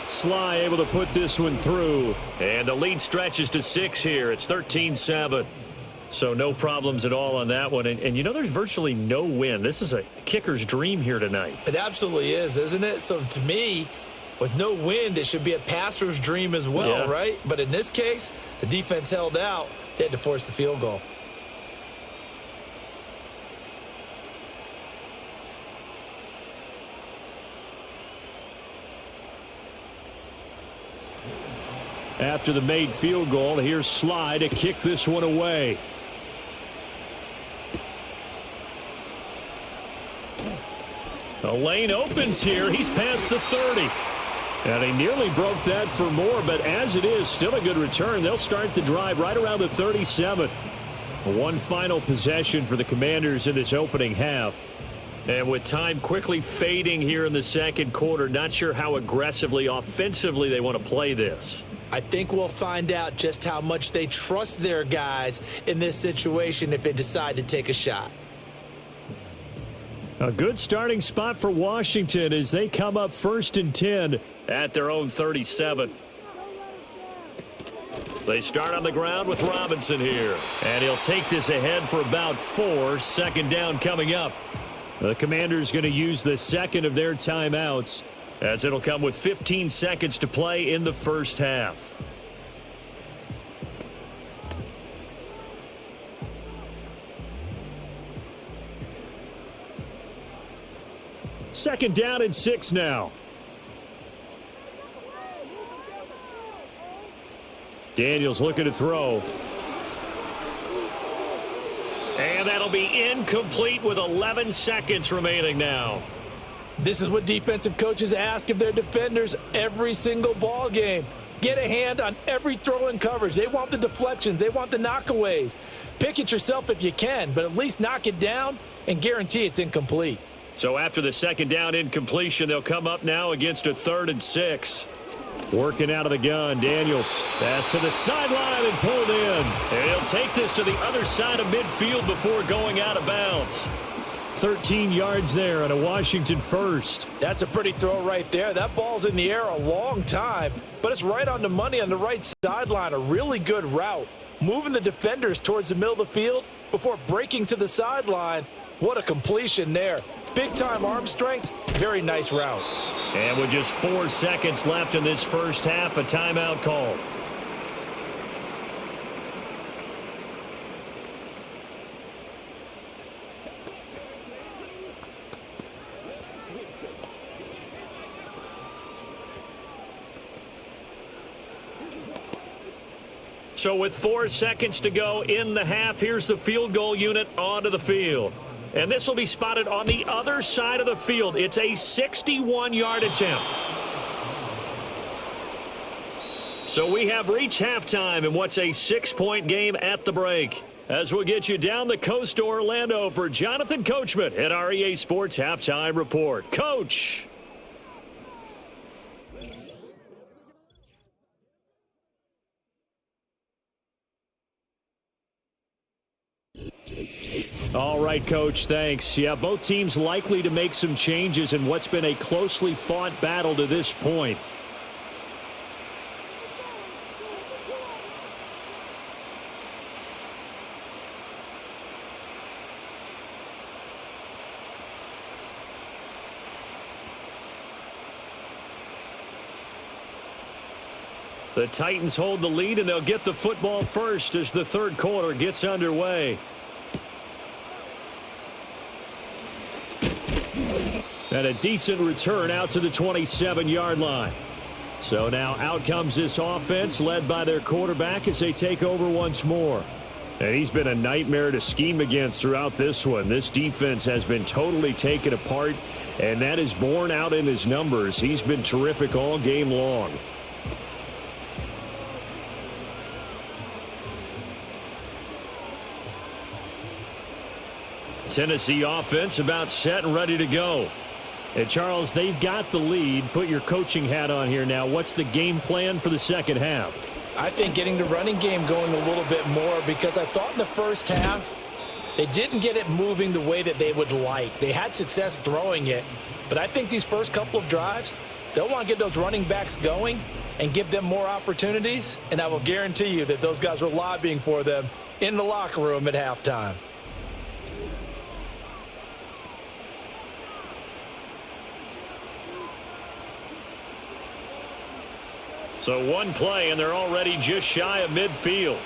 Sly able to put this one through. And the lead stretches to 6 here. It's 13-7. So no problems at all on that one. And you know, there's virtually no wind. This is a kicker's dream here tonight. It absolutely is, isn't it? So to me, with no wind, it should be a passer's dream as well, right? But in this case, the defense held out. They had to force the field goal. After the made field goal, here's Sly to kick this one away. The lane opens here. He's past the 30. And he nearly broke that for more, but as it is, still a good return. They'll start the drive right around the 37. One final possession for the Commanders in this opening half. And with time quickly fading here in the 2nd quarter, not sure how aggressively, offensively they want to play this. I think we'll find out just how much they trust their guys in this situation if they decide to take a shot. A good starting spot for Washington as they come up 1st and 10 at their own 37. They start on the ground with Robinson here. And he'll take this ahead for about 4. 2nd down coming up. The Commanders going to use the 2nd of their timeouts, as it'll come with 15 seconds to play in the 1st half. Second down and 6 now. Daniels looking to throw. And that'll be incomplete with 11 seconds remaining now. This is what defensive coaches ask of their defenders every single ball game. Get a hand on every throw in coverage. They want the deflections. They want the knockaways. Pick it yourself if you can, but at least knock it down and guarantee it's incomplete. So after the 2nd down incompletion, they'll come up now against a 3rd and 6. Working out of the gun, Daniels. Pass to the sideline and pulled in. And he'll take this to the other side of midfield before going out of bounds. 13 yards there and a Washington 1st. That's a pretty throw right there. That ball's in the air a long time, but it's right on the money on the right sideline. A really good route. Moving the defenders towards the middle of the field before breaking to the sideline. What a completion there. Big-time arm strength. Very nice route. And with just 4 seconds left in this 1st half, a timeout call. So with 4 seconds to go in the half, here's the field goal unit onto the field. And this will be spotted on the other side of the field. It's a 61-yard attempt. So we have reached halftime in what's a 6-point game at the break. As we'll get you down the coast to Orlando for Jonathan Coachman at our EA Sports Halftime Report. Coach! All right, Coach, thanks. Yeah, both teams likely to make some changes in what's been a closely fought battle to this point. The Titans hold the lead, and they'll get the football first as the third quarter gets underway. And a decent return out to the 27-yard line. So now out comes this offense led by their quarterback as they take over once more. And he's been a nightmare to scheme against throughout this one. This defense has been totally taken apart, and that is borne out in his numbers. He's been terrific all game long. Tennessee offense about set and ready to go. And Charles, they've got the lead. Put your coaching hat on here now. What's the game plan for the second half? I think getting the running game going a little bit more, because I thought in the first half they didn't get it moving the way that they would like. They had success throwing it, but I think these first couple of drives, they'll want to get those running backs going and give them more opportunities, and I will guarantee you that those guys were lobbying for them in the locker room at halftime. So one play, and they're already just shy of midfield.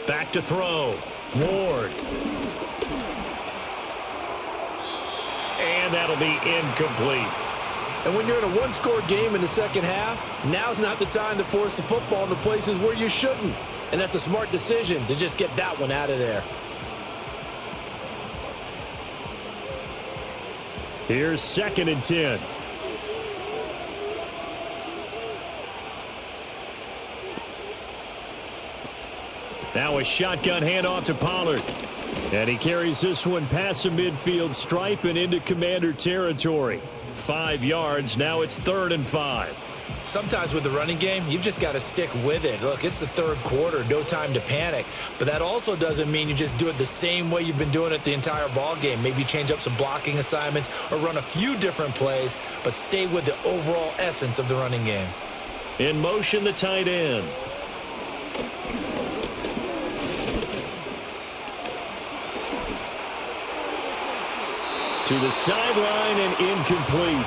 Back to throw. Ward. And that'll be incomplete. And when you're in a one-score game in the second half, now's not the time to force the football into places where you shouldn't. And that's a smart decision to just get that one out of there. Here's 2nd and 10. Now a shotgun handoff to Pollard. And he carries this one past the midfield stripe and into Commander territory. 5 yards. Now it's 3rd and 5. Sometimes with the running game, you've just got to stick with it. Look, it's the third quarter, no time to panic. But that also doesn't mean you just do it the same way you've been doing it the entire ball game. Maybe change up some blocking assignments or run a few different plays, but stay with the overall essence of the running game. In motion, the tight end. To the sideline and incomplete.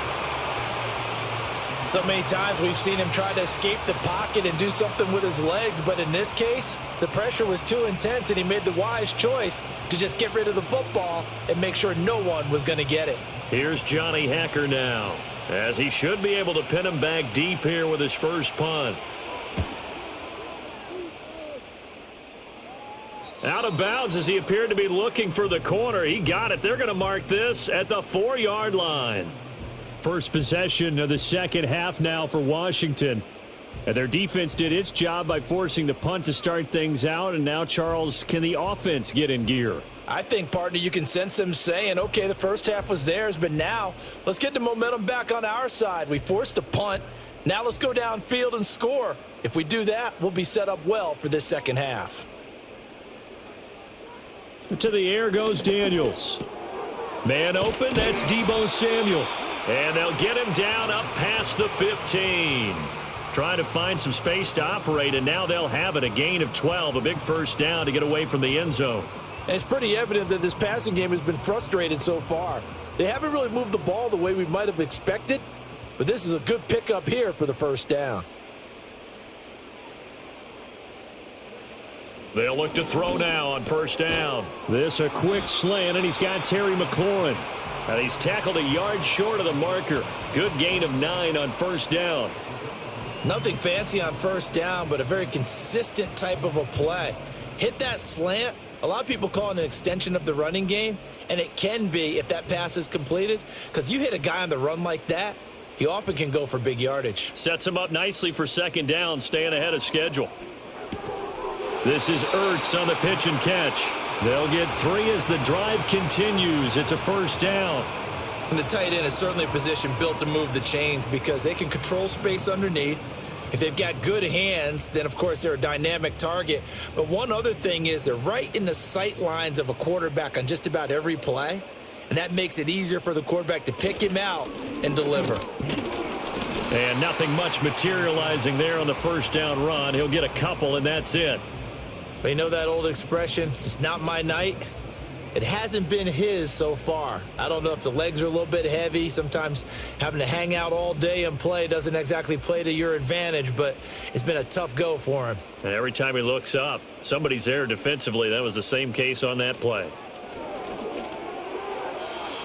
So many times we've seen him try to escape the pocket and do something with his legs, but in this case, the pressure was too intense and he made the wise choice to just get rid of the football and make sure no one was going to get it. Here's Johnny Hacker now, as he should be able to pin him back deep here with his first punt. Out of bounds as he appeared to be looking for the corner. He got it. They're going to mark this at the 4-yard line. First possession of the second half now for Washington. And their defense did its job by forcing the punt to start things out. And now, Charles, can the offense get in gear? I think, partner, you can sense them saying, okay, the first half was theirs, but now let's get the momentum back on our side. We forced a punt. Now let's go downfield and score. If we do that, we'll be set up well for this second half. To the air goes Daniels. Man open, that's Deebo Samuel. And they'll get him down up past the 15. Trying to find some space to operate, and now they'll have it. A gain of 12, a big first down to get away from the end zone. And it's pretty evident that this passing game has been frustrated so far. They haven't really moved the ball the way we might have expected, but this is a good pickup here for the first down. They'll look to throw now on first down. This a quick slant, and he's got Terry McLaurin. And he's tackled a yard short of the marker. Good gain of 9 on first down. Nothing fancy on first down, but a very consistent type of a play. Hit that slant. A lot of people call it an extension of the running game, and it can be if that pass is completed, because you hit a guy on the run like that, he often can go for big yardage. Sets him up nicely for second down, staying ahead of schedule. This is Ertz on the pitch and catch. They'll get 3 as the drive continues. It's a first down. And the tight end is certainly a position built to move the chains because they can control space underneath. If they've got good hands, then, of course, they're a dynamic target. But one other thing is they're right in the sight lines of a quarterback on just about every play, and that makes it easier for the quarterback to pick him out and deliver. And nothing much materializing there on the first down run. He'll get a couple, and that's it. But you know that old expression, it's not my night? It hasn't been his so far. I don't know if the legs are a little bit heavy. Sometimes having to hang out all day and play doesn't exactly play to your advantage, but it's been a tough go for him. And every time he looks up, somebody's there defensively. That was the same case on that play.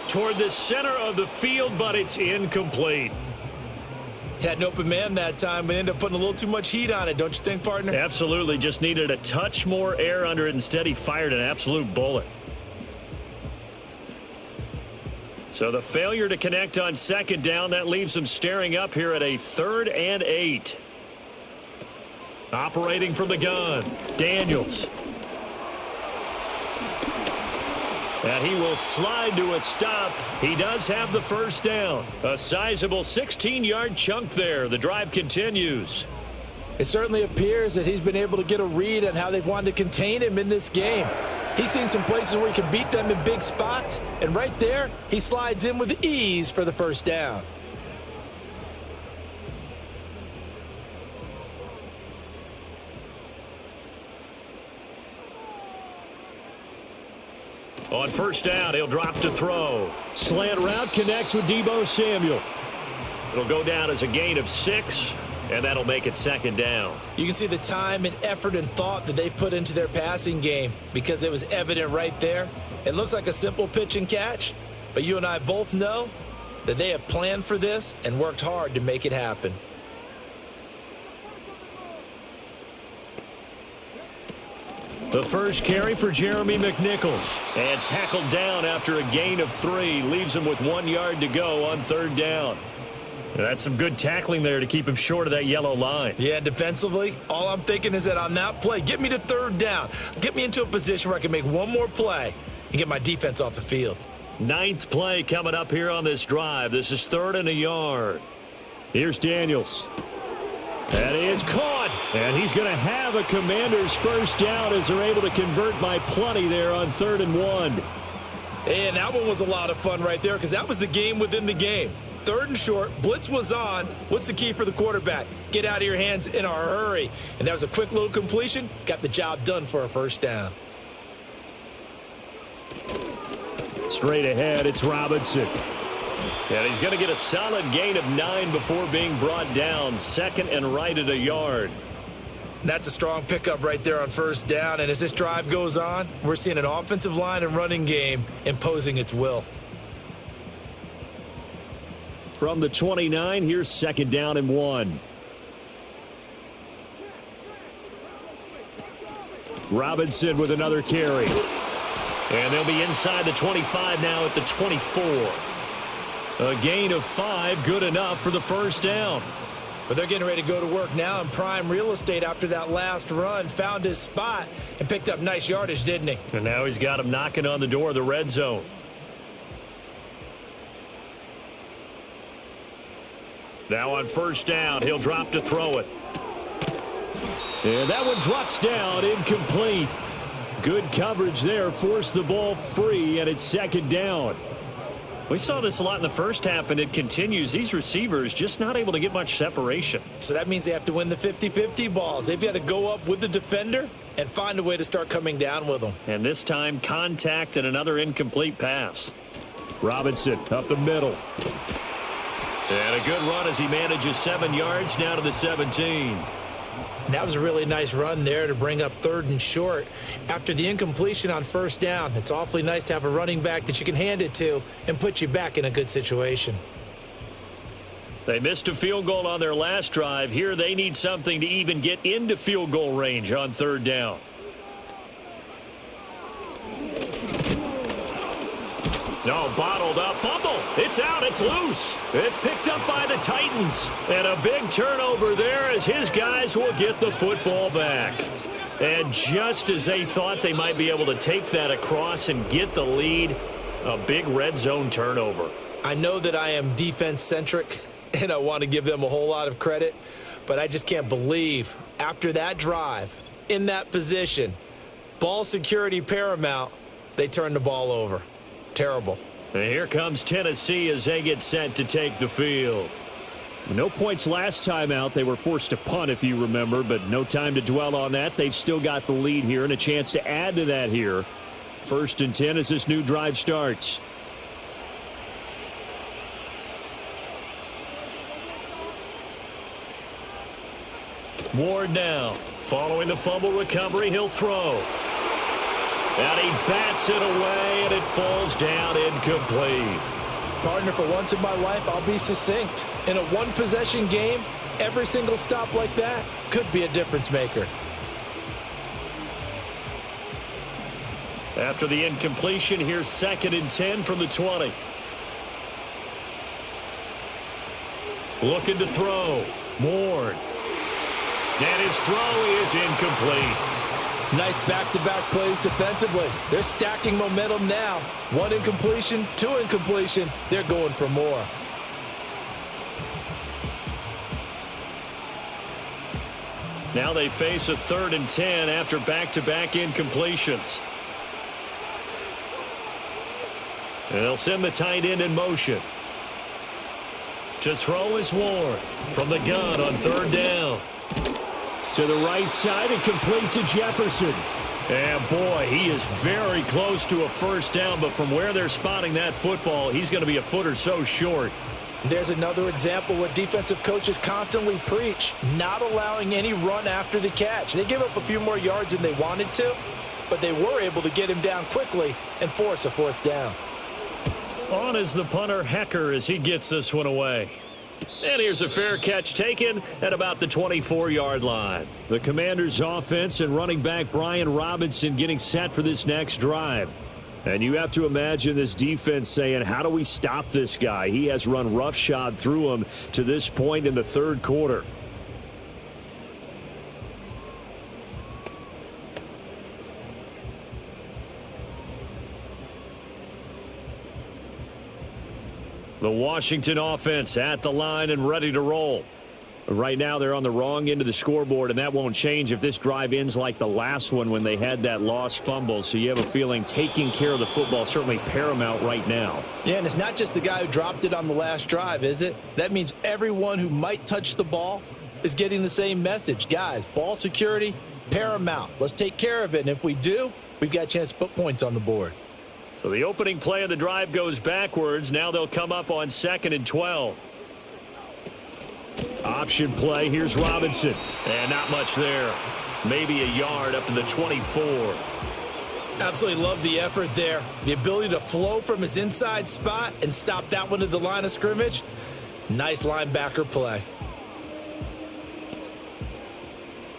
Toward the center of the field, but it's incomplete. Had an open man that time, but ended up putting a little too much heat on it, don't you think, partner? Absolutely. Just needed a touch more air under it. Instead, he fired an absolute bullet. So the failure to connect on second down, that leaves them staring up here at a 3rd and 8. Operating from the gun, Daniels. And he will slide to a stop. He does have the first down. A sizable 16-yard chunk there. The drive continues. It certainly appears that he's been able to get a read on how they've wanted to contain him in this game. He's seen some places where he can beat them in big spots, and right there, he slides in with ease for the first down. On first down, he'll drop to throw. Slant route connects with Deebo Samuel. It'll go down as a gain of 6, and that'll make it second down. You can see the time and effort and thought that they've put into their passing game because it was evident right there. It looks like a simple pitch and catch, but you and I both know that they have planned for this and worked hard to make it happen. The first carry for Jeremy McNichols. And tackled down after a gain of 3. Leaves him with 1 yard to go on third down. That's some good tackling there to keep him short of that yellow line. Yeah, defensively, all I'm thinking is that on that play, get me to third down. Get me into a position where I can make one more play and get my defense off the field. 9th play coming up here on this drive. This is 3rd and a yard. Here's Daniels. That is caught. And he's going to have a Commander's first down as they're able to convert by plenty there on 3rd and 1. And that one was a lot of fun right there because that was the game within the game. 3rd and short, blitz was on. What's the key for the quarterback? Get out of your hands in a hurry. And that was a quick little completion. Got the job done for a first down. Straight ahead, it's Robinson. And he's going to get a solid gain of 9 before being brought down. 2nd and right at a yard. That's a strong pickup right there on first down. And as this drive goes on, we're seeing an offensive line and running game imposing its will. From the 29, here's 2nd down and 1. Robinson with another carry. And they'll be inside the 25 now at the 24. A gain of 5, good enough for the first down. But they're getting ready to go to work now in prime real estate after that last run. Found his spot and picked up nice yardage, didn't he? And now he's got him knocking on the door of the red zone. Now on first down, he'll drop to throw it. And that one drops down, incomplete. Good coverage there, forced the ball free, and it's 2nd down. We saw this a lot in the first half, and it continues. These receivers just not able to get much separation. So that means they have to win the 50-50 balls. They've got to go up with the defender and find a way to start coming down with them. And this time, contact and another incomplete pass. Robinson up the middle. And a good run as he manages 7 yards now to the 17. And that was a really nice run there to bring up 3rd and short. After the incompletion on first down, it's awfully nice to have a running back that you can hand it to and put you back in a good situation. They missed a field goal on their last drive. Here they need something to even get into field goal range on 3rd down. No, bottled up. Fumble. It's out. It's loose. It's picked up by the Titans. And a big turnover there as his guys will get the football back. And just as they thought they might be able to take that across and get the lead, a big red zone turnover. I know that I am defense-centric, and I want to give them a whole lot of credit, but I just can't believe after that drive, in that position, ball security paramount, they turned the ball over. Terrible. And here comes Tennessee as they get set to take the field. No points last time out. They were forced to punt, if you remember, but no time to dwell on that. They've still got the lead here and a chance to add to that here First and 10 as this new drive starts. Ward now. Following the fumble recovery, he'll throw. And he bats it away, and it falls down incomplete. Partner, for once in my life, I'll be succinct. In a one-possession game, every single stop like that could be a difference maker. After the incompletion, here's 2nd and 10 from the 20. Looking to throw. Ward. And his throw is incomplete. Nice back-to-back plays defensively. They're stacking momentum now. 1 incompletion, 2 incompletion. They're going for more. Now they face a 3rd and 10 after back-to-back incompletions. And they'll send the tight end in motion. To throw is Ward from the gun on 3rd down. To the right side and complete to Jefferson. And boy, he is very close to a first down, but from where they're spotting that football, he's going to be a foot or so short. There's another example what defensive coaches constantly preach, not allowing any run after the catch. They gave up a few more yards than they wanted to, but they were able to get him down quickly and force a 4th down. On is the punter, Hecker, as he gets this one away. And here's a fair catch taken at about the 24-yard line. The Commanders' offense and running back Brian Robinson getting set for this next drive. And you have to imagine this defense saying, how do we stop this guy? He has run roughshod through him to this point in the 3rd quarter. The Washington offense at the line and ready to roll. Right now they're on the wrong end of the scoreboard, and that won't change if this drive ends like the last one when they had that lost fumble. So you have a feeling taking care of the football certainly paramount right now. Yeah, and it's not just the guy who dropped it on the last drive, is it? That means everyone who might touch the ball is getting the same message. Guys, ball security, paramount. Let's take care of it, and if we do, we've got a chance to put points on the board. So the opening play of the drive goes backwards. Now they'll come up on 2nd and 12. Option play. Here's Robinson. And not much there. Maybe a yard up to the 24. Absolutely love the effort there. The ability to flow from his inside spot and stop that one at the line of scrimmage. Nice linebacker play.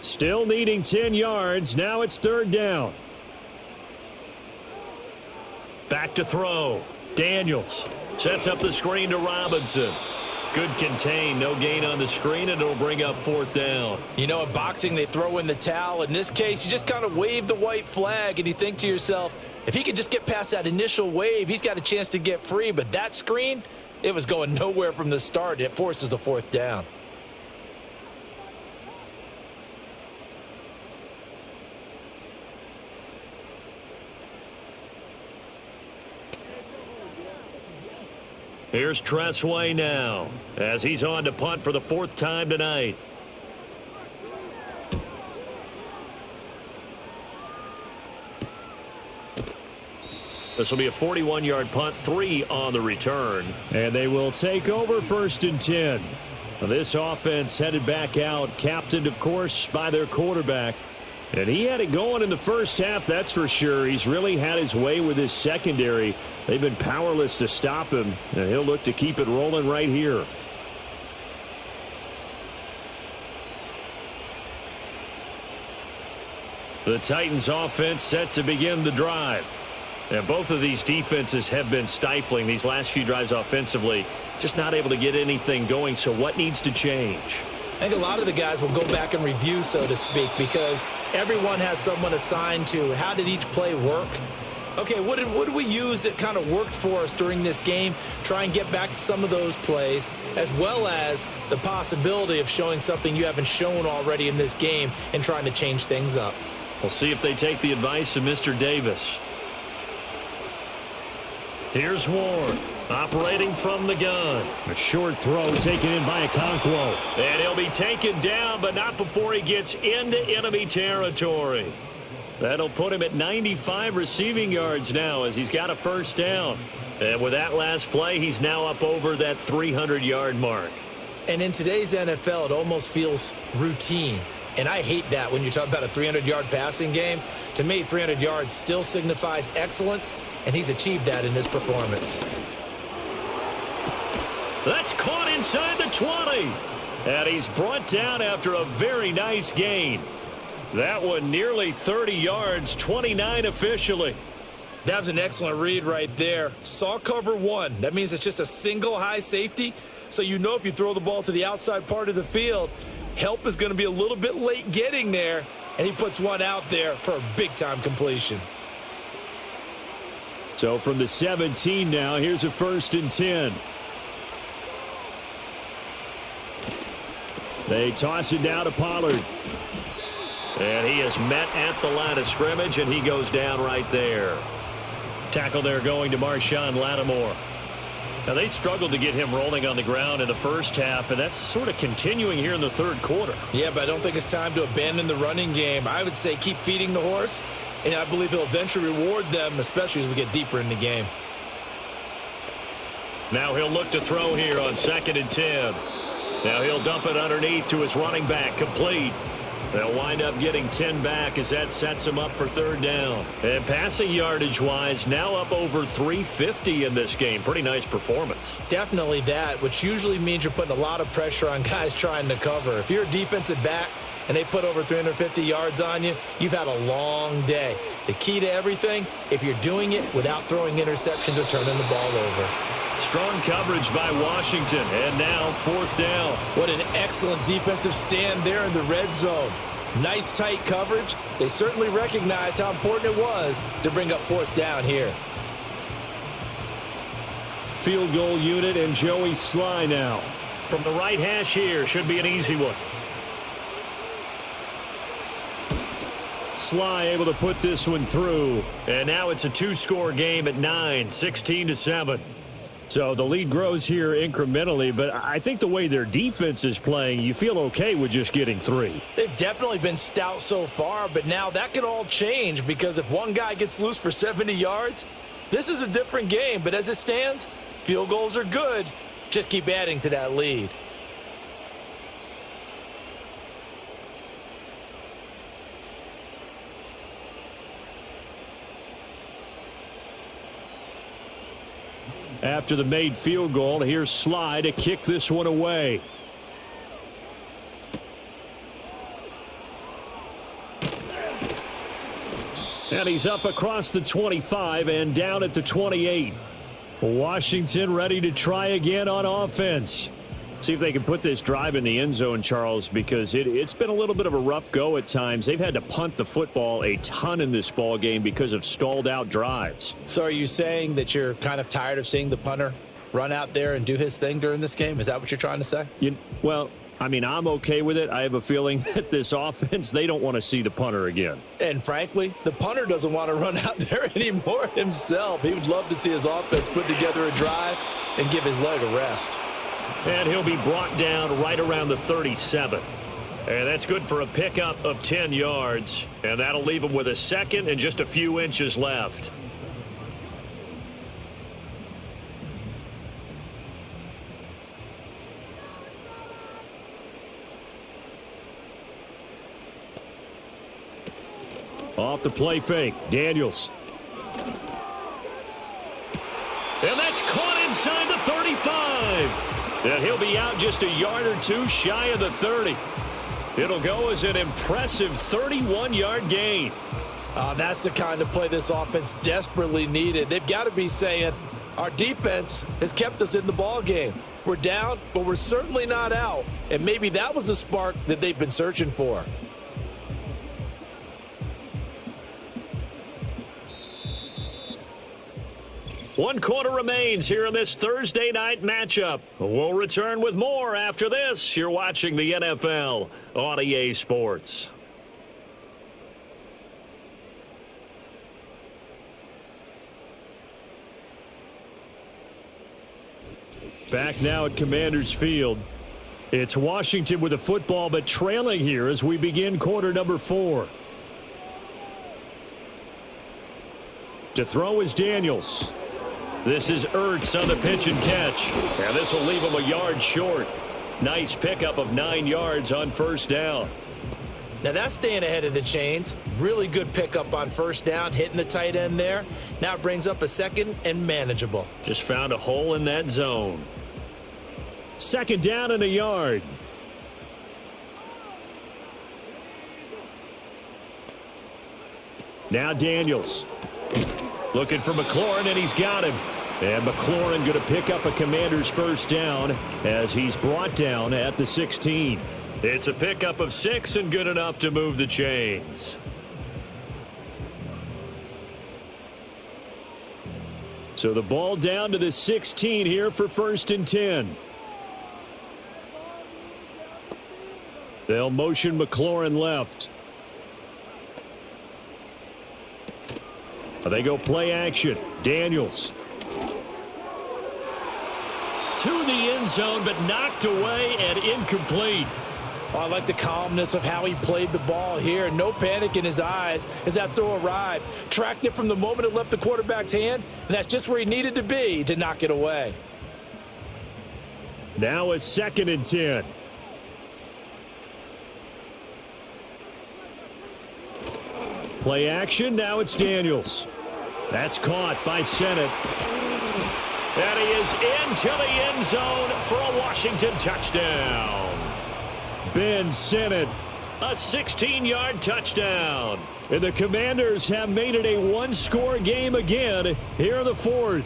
Still needing 10 yards. Now it's 3rd down. Back to throw. Daniels sets up the screen to Robinson. Good contain. No gain on the screen, and it'll bring up 4th down. You know, in boxing, they throw in the towel. In this case, you just kind of wave the white flag, and you think to yourself, if he could just get past that initial wave, he's got a chance to get free. But that screen, it was going nowhere from the start. It forces a 4th down. Here's Tressway now as he's on to punt for the 4th time tonight. This will be a 41-yard punt, 3 on the return. And they will take over 1st and 10. This offense headed back out, captained, of course, by their quarterback. And he had it going in the first half, that's for sure. He's really had his way with his secondary. They've been powerless to stop him, and he'll look to keep it rolling right here. The Titans offense set to begin the drive. And both of these defenses have been stifling these last few drives offensively. Just not able to get anything going, so what needs to change? I think a lot of the guys will go back and review, so to speak, because everyone has someone assigned to how did each play work. Okay, what did we use that kind of worked for us during this game? Try and get back to some of those plays, as well as the possibility of showing something you haven't shown already in this game and trying to change things up. We'll see if they take the advice of Mr. Davis. Here's Ward, operating from the gun. A short throw taken in by Okonkwo. And he'll be taken down, but not before he gets into enemy territory. That'll put him at 95 receiving yards now as he's got a first down. And with that last play, he's now up over that 300-yard mark. And in today's NFL, it almost feels routine. And I hate that when you talk about a 300-yard passing game. To me, 300 yards still signifies excellence, and he's achieved that in this performance. That's caught inside the 20. And he's brought down after a very nice gain. That one nearly 30 yards, 29 officially. That was an excellent read right there. Saw cover one. That means it's just a single high safety. So you know if you throw the ball to the outside part of the field, help is going to be a little bit late getting there. And he puts one out there for a big-time completion. So from the 17 now, here's a 1st and 10. They toss it down to Pollard. And he is met at the line of scrimmage, and he goes down right there. Tackle there going to Marshawn Lattimore. Now, they struggled to get him rolling on the ground in the first half, and that's sort of continuing here in the third quarter. Yeah, but I don't think it's time to abandon the running game. I would say keep feeding the horse, and I believe he'll eventually reward them, especially as we get deeper in the game. Now he'll look to throw here on 2nd and 10. Now he'll dump it underneath to his running back, complete. They'll wind up getting 10 back as that sets him up for 3rd down. And passing yardage-wise, now up over 350 in this game. Pretty nice performance. Definitely that, which usually means you're putting a lot of pressure on guys trying to cover. If you're a defensive back and they put over 350 yards on you, you've had a long day. The key to everything, if you're doing it without throwing interceptions or turning the ball over. Strong coverage by Washington, and now 4th down. What an excellent defensive stand there in the red zone. Nice tight coverage. They certainly recognized how important it was to bring up 4th down here. Field goal unit and Joey Sly now. From the right hash here, should be an easy one. Sly able to put this one through. And now it's a 2-score game at 9, 16-7. So the lead grows here incrementally, but I think the way their defense is playing, you feel okay with just getting 3. They've definitely been stout so far, but now that could all change because if one guy gets loose for 70 yards, this is a different game. But as it stands, field goals are good. Just keep adding to that lead. After the made field goal, here's Sly to kick this one away. And he's up across the 25 and down at the 28. Washington ready to try again on offense. See if they can put this drive in the end zone, Charles, because it's been a little bit of a rough go at times. They've had to punt the football a ton in this ball game because of stalled out drives. So are you saying that you're kind of tired of seeing the punter run out there and do his thing during this game? Is that what you're trying to say? Well, I mean, I'm okay with it. I have a feeling that this offense, they don't want to see the punter again. And frankly, the punter doesn't want to run out there anymore himself. He would love to see his offense put together a drive and give his leg a rest. And he'll be brought down right around the 37. And that's good for a pickup of 10 yards. And that'll leave him with a 2nd and just a few inches left. Off the play fake, Daniels. And that's caught inside the 35. And he'll be out just a yard or two shy of the 30. It'll go as an impressive 31-yard gain. That's the kind of play this offense desperately needed. They've got to be saying, our defense has kept us in the ball game. We're down, but we're certainly not out. And maybe that was the spark that they've been searching for. One quarter remains here in this Thursday night matchup. We'll return with more after this. You're watching the NFL on EA Sports. Back now at Commanders Field. It's Washington with the football, but trailing here as we begin quarter number 4. To throw is Daniels. This is Ertz on the pitch and catch. And this will leave him a yard short. Nice pickup of 9 yards on first down. Now that's staying ahead of the chains. Really good pickup on first down, hitting the tight end there. Now it brings up a second and manageable. Just found a hole in that zone. Second down and a yard. Now Daniels. Looking for McLaurin, and he's got him. And McLaurin going to pick up a Commander's first down as he's brought down at the 16. It's a pickup of 6 and good enough to move the chains. So the ball down to the 16 here for 1st and 10. They'll motion McLaurin left. They go play action. Daniels. To the end zone, but knocked away and incomplete. Oh, I like the calmness of how he played the ball here. No panic in his eyes as that throw arrived. Tracked it from the moment it left the quarterback's hand, and that's just where he needed to be to knock it away. Now a 2nd and 10. Play action. Now it's Daniels. That's caught by Sennett. And he is into the end zone for a Washington touchdown. Ben Sennett. A 16-yard touchdown. And the Commanders have made it a one-score game again here in the 4th.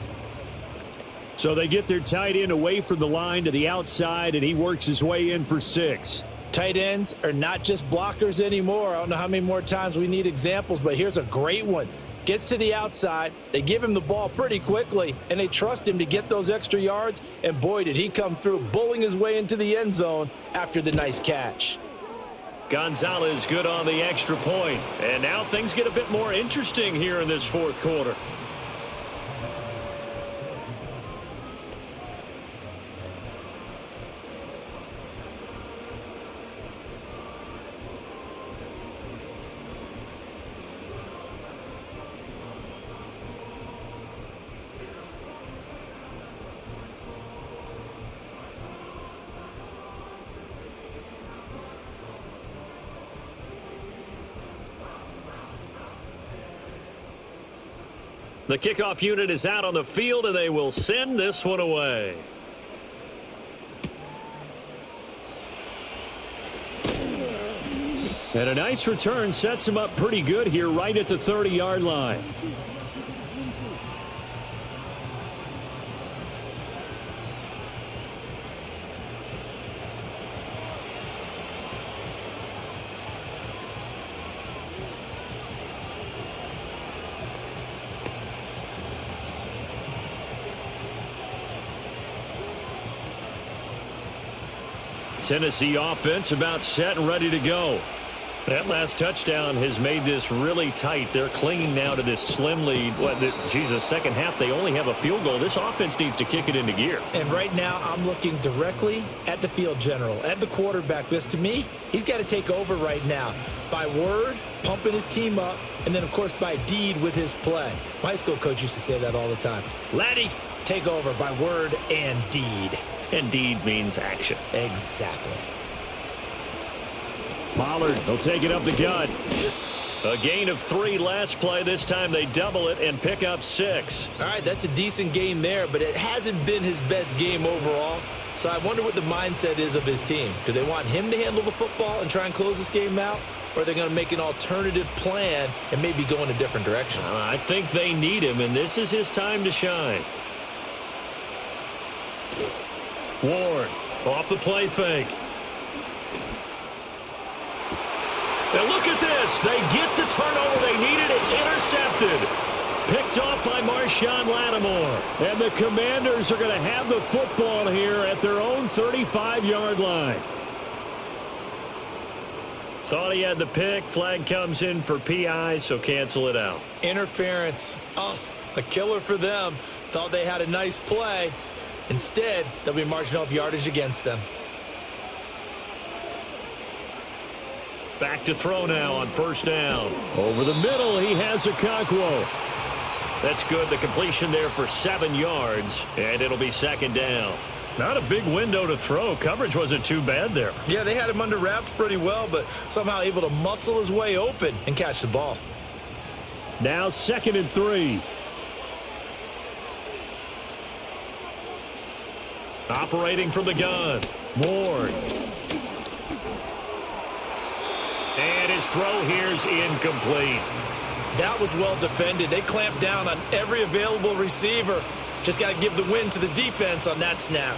So they get their tight end away from the line to the outside, and he works his way in for 6. Tight ends are not just blockers anymore. I don't know how many more times we need examples, but here's a great one. Gets to the outside, they give him the ball pretty quickly, and they trust him to get those extra yards, and boy, did he come through, bullying his way into the end zone after the nice catch. Gonzalez good on the extra point, and now things get a bit more interesting here in this 4th quarter. The kickoff unit is out on the field, and they will send this one away. And a nice return sets him up pretty good here right at the 30-yard line. Tennessee offense about set and ready to go. That last touchdown has made this really tight. They're clinging now to this slim lead. Second half, they only have a field goal. This offense needs to kick it into gear. And right now, I'm looking directly at the field general, at the quarterback. Because to me, he's got to take over right now. By word, pumping his team up, and then, of course, by deed with his play. My high school coach used to say that all the time. Laddie, take over by word and deed. And deed means action. Exactly. Pollard, he'll take it up the gut. A gain of 3 last play. This time they double it and pick up 6. All right, that's a decent game there, but it hasn't been his best game overall. So I wonder what the mindset is of his team. Do they want him to handle the football and try and close this game out? Or are they going to make an alternative plan and maybe go in a different direction? I think they need him, and this is his time to shine. Ward off the play fake. Now look at this. They get the turnover they needed. It's intercepted. Picked off by Marshawn Lattimore. And the Commanders are going to have the football here at their own 35-yard line. Thought he had the pick. Flag comes in for PI, so cancel it out. Interference. Oh, a killer for them. Thought they had a nice play. Instead, they'll be marching off yardage against them. Back to throw now on first down. Over the middle, he has Okonkwo. That's good. The completion there for 7 yards, and it'll be second down. Not a big window to throw. Coverage wasn't too bad there. Yeah, they had him under wraps pretty well, but somehow able to muscle his way open and catch the ball. Now 2nd and 3. Operating from the gun, Ward. And his throw here's incomplete. That was well defended. They clamped down on every available receiver. Just got to give the win to the defense on that snap.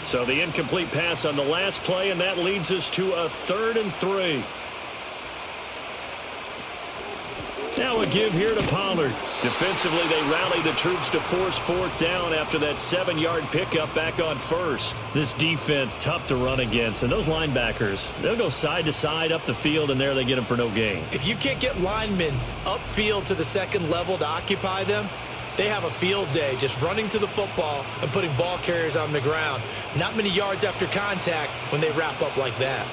So the incomplete pass on the last play, and that leads us to a 3rd and 3. Now a give here to Pollard. Defensively, they rally the troops to force 4th down after that 7-yard pickup back on 1st. This defense, tough to run against. And those linebackers, they'll go side to side up the field, and there they get them for no gain. If you can't get linemen upfield to the 2nd level to occupy them, they have a field day just running to the football and putting ball carriers on the ground. Not many yards after contact when they wrap up like that.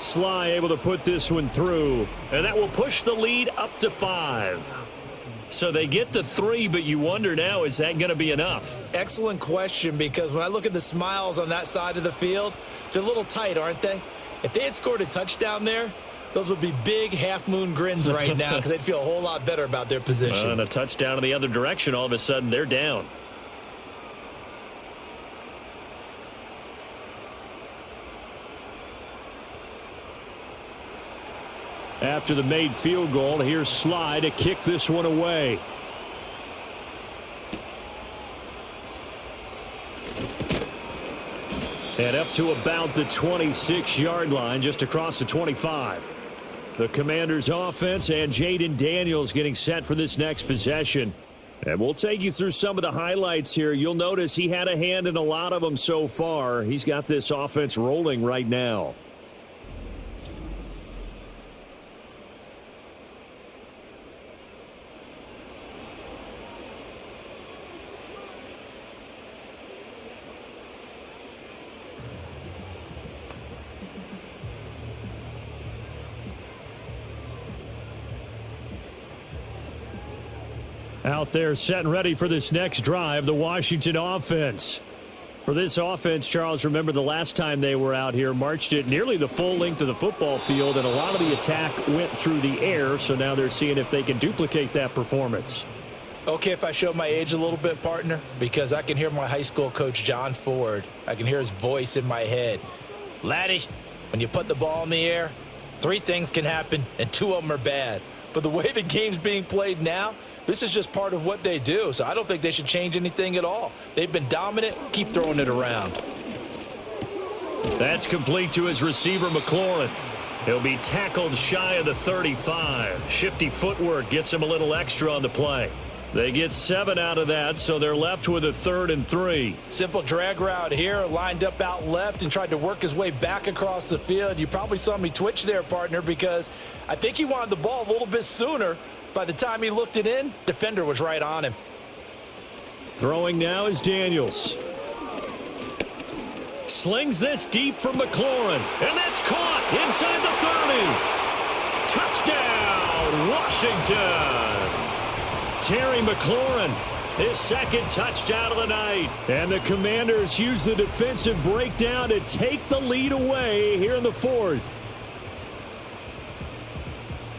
Sly able to put this one through. And that will push the lead up to 5. So they get the 3, but you wonder now, is that going to be enough? Excellent question, because when I look at the smiles on that side of the field, they're a little tight, aren't they? If they had scored a touchdown there, those would be big half-moon grins right now because they'd feel a whole lot better about their position. And a touchdown in the other direction, all of a sudden they're down. After the made field goal, here's Sly to kick this one away. And up to about the 26-yard line, just across the 25. The Commanders' offense and Jaden Daniels getting set for this next possession. And we'll take you through some of the highlights here. You'll notice he had a hand in a lot of them so far. He's got this offense rolling right now. Out there set and ready for this next drive, the Washington offense. For this offense, Charles, remember the last time they were out here, marched it nearly the full length of the football field, and a lot of the attack went through the air, so now they're seeing if they can duplicate that performance. Okay, if I show my age a little bit, partner, because I can hear my high school coach, John Ford. I can hear his voice in my head. Laddie, when you put the ball in the air, 3 things can happen, and 2 of them are bad. But the way the game's being played now, this is just part of what they do, so I don't think they should change anything at all. They've been dominant. Keep throwing it around. That's complete to his receiver, McLaurin. He'll be tackled shy of the 35. Shifty footwork gets him a little extra on the play. They get 7 out of that, so they're left with a 3rd and 3. Simple drag route here, lined up out left and tried to work his way back across the field. You probably saw me twitch there, partner, because I think he wanted the ball a little bit sooner. By the time he looked it in, defender was right on him. Throwing now is Daniels. Slings this deep for McLaurin, and that's caught inside the 30. Touchdown, Washington. Terry McLaurin, his 2nd touchdown of the night. And the Commanders use the defensive breakdown to take the lead away here in the 4th.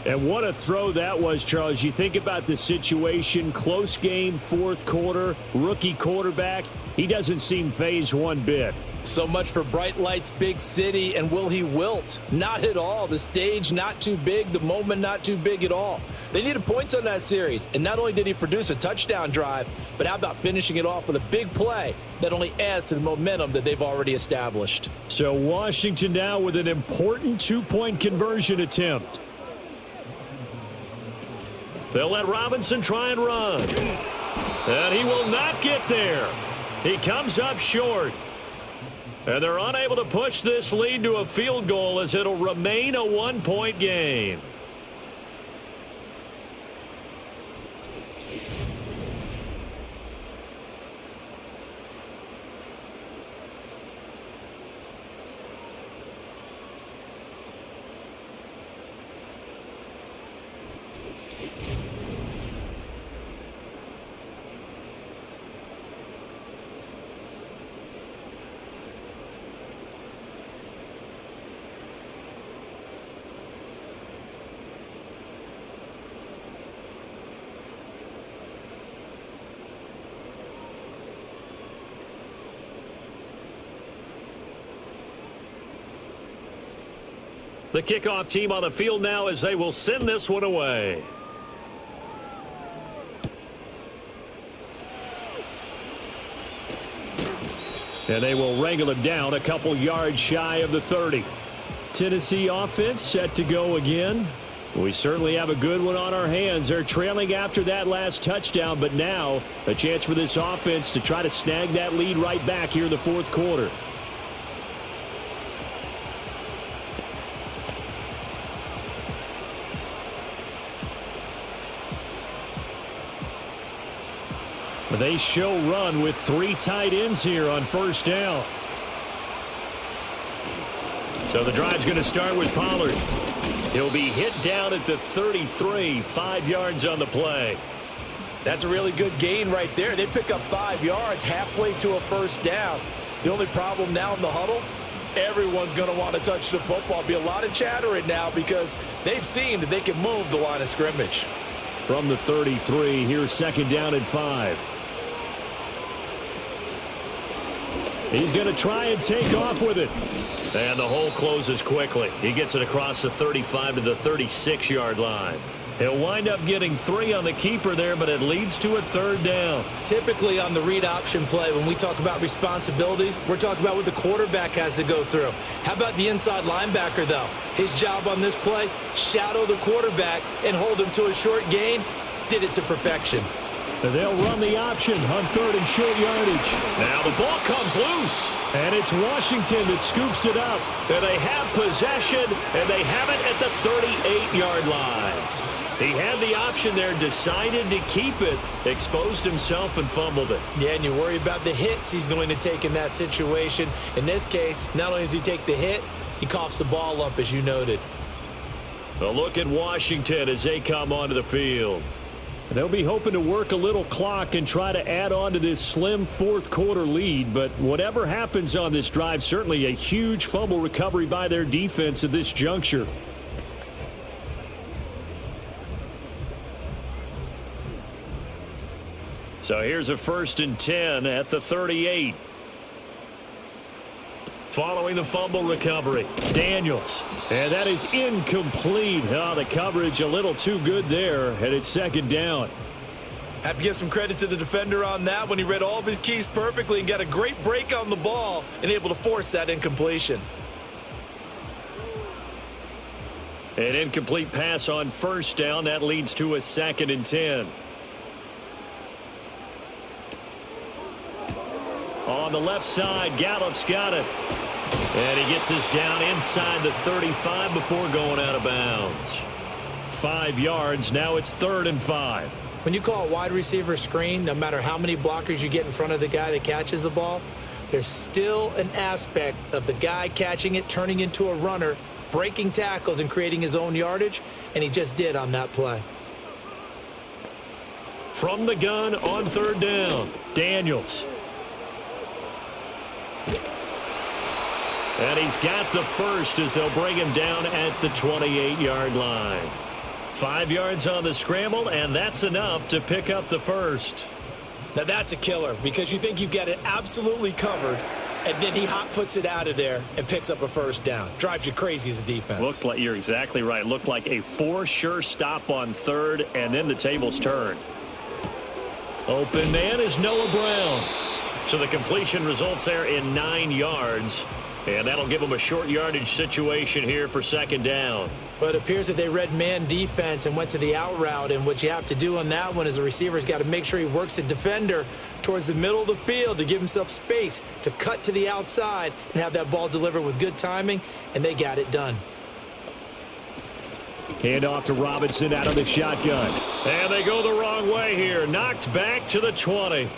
And what a throw that was, Charles. You think about the situation, close game, 4th quarter, rookie quarterback. He doesn't seem fazed one bit. So much for bright lights, big city, and will he wilt? Not at all. The stage not too big, the moment not too big at all. They needed points on that series, and not only did he produce a touchdown drive, but how about finishing it off with a big play that only adds to the momentum that they've already established. So Washington now with an important 2-point conversion attempt. They'll let Robinson try and run. And he will not get there. He comes up short. And they're unable to push this lead to a field goal as it'll remain a 1-point game. The kickoff team on the field now as they will send this one away. And they will wrangle him down a couple yards shy of the 30. Tennessee offense set to go again. We certainly have a good one on our hands. They're trailing after that last touchdown, but now a chance for this offense to try to snag that lead right back here in the fourth quarter. They show run with 3 tight ends here on first down. So the drive's going to start with Pollard. He'll be hit down at the 33, 5 yards on the play. That's a really good gain right there. They pick up 5 yards halfway to a first down. The only problem now in the huddle, everyone's going to want to touch the football. Be a lot of chattering now because they've seen that they can move the line of scrimmage. From the 33, here's second down and 5. He's going to try and take off with it. And the hole closes quickly. He gets it across the 35 to the 36-yard line. He'll wind up getting 3 on the keeper there, but it leads to a third down. Typically on the read option play, when we talk about responsibilities, we're talking about what the quarterback has to go through. How about the inside linebacker, though? His job on this play, shadow the quarterback and hold him to a short gain. Did it to perfection. They'll run the option on third and short yardage. Now the ball comes loose. And it's Washington that scoops it up. And they have possession, and they have it at the 38-yard line. He had the option there, decided to keep it, exposed himself and fumbled it. Yeah, and you worry about the hits he's going to take in that situation. In this case, not only does he take the hit, he coughs the ball up, as you noted. A look at Washington as they come onto the field. They'll be hoping to work a little clock and try to add on to this slim fourth quarter lead. But whatever happens on this drive, certainly a huge fumble recovery by their defense at this juncture. So here's a 1st and 10 at the 38. Following the fumble recovery, Daniels. And that is incomplete. Oh, the coverage a little too good there, and it's second down. Have to give some credit to the defender on that when he read all of his keys perfectly and got a great break on the ball and able to force that incompletion. An incomplete pass on first down. That leads to a 2nd and 10. On the left side, Gallup's got it. And he gets this down inside the 35 before going out of bounds. 5 yards. Now it's 3rd and 5. When you call a wide receiver screen, no matter how many blockers you get in front of the guy that catches the ball, there's still an aspect of the guy catching it, turning into a runner, breaking tackles and creating his own yardage, and he just did on that play. From the gun on 3rd down, Daniels. And he's got the first as they'll bring him down at the 28-yard line. 5 yards on the scramble, and that's enough to pick up the first. Now that's a killer because you think you've got it absolutely covered, and then he hot-foots it out of there and picks up a first down. Drives you crazy as a defense. Looked like, you're exactly right. Looked like a for-sure stop on 3rd, and then the tables turned. Open man is Noah Brown. So the completion results there in 9 yards. And that'll give them a short yardage situation here for 2nd down. But it appears that they read man defense and went to the out route. And what you have to do on that one is the receiver's got to make sure he works the defender towards the middle of the field to give himself space to cut to the outside and have that ball delivered with good timing. And they got it done. Hand off to Robinson out of the shotgun. And they go the wrong way here. Knocked back to the 20.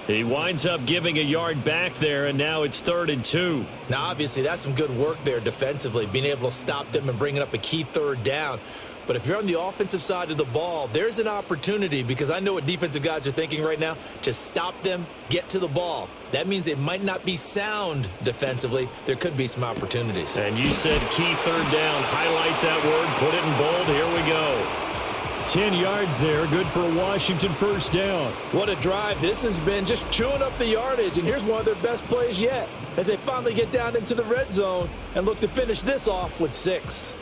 He winds up giving a yard back there, and now it's 3rd and 2. Now, obviously, that's some good work there defensively, being able to stop them and bringing up a key 3rd down. But if you're on the offensive side of the ball, there's an opportunity because I know what defensive guys are thinking right now. Just stop them, get to the ball. That means they might not be sound defensively. There could be some opportunities. And you said key 3rd down. Highlight that word. Put it in bold. Here we go. 10 yards there, good for a Washington first down. What a drive. This has been just chewing up the yardage, and here's one of their best plays yet as they finally get down into the red zone and look to finish this off with 6.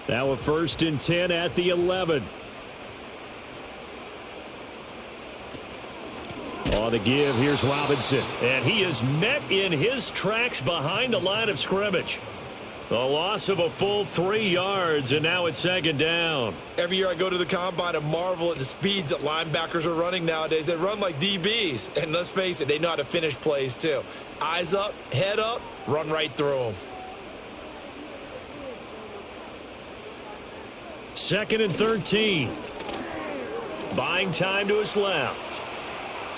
Now a 1st and 10 at the 11. On the give, here's Robinson. And he is met in his tracks behind the line of scrimmage. The loss of a full 3 yards, and now it's 2nd down. Every year I go to the combine and marvel at the speeds that linebackers are running nowadays. They run like DBs. And let's face it, they know how to finish plays too. Eyes up, head up, run right through them. 2nd and 13. Buying time to his left.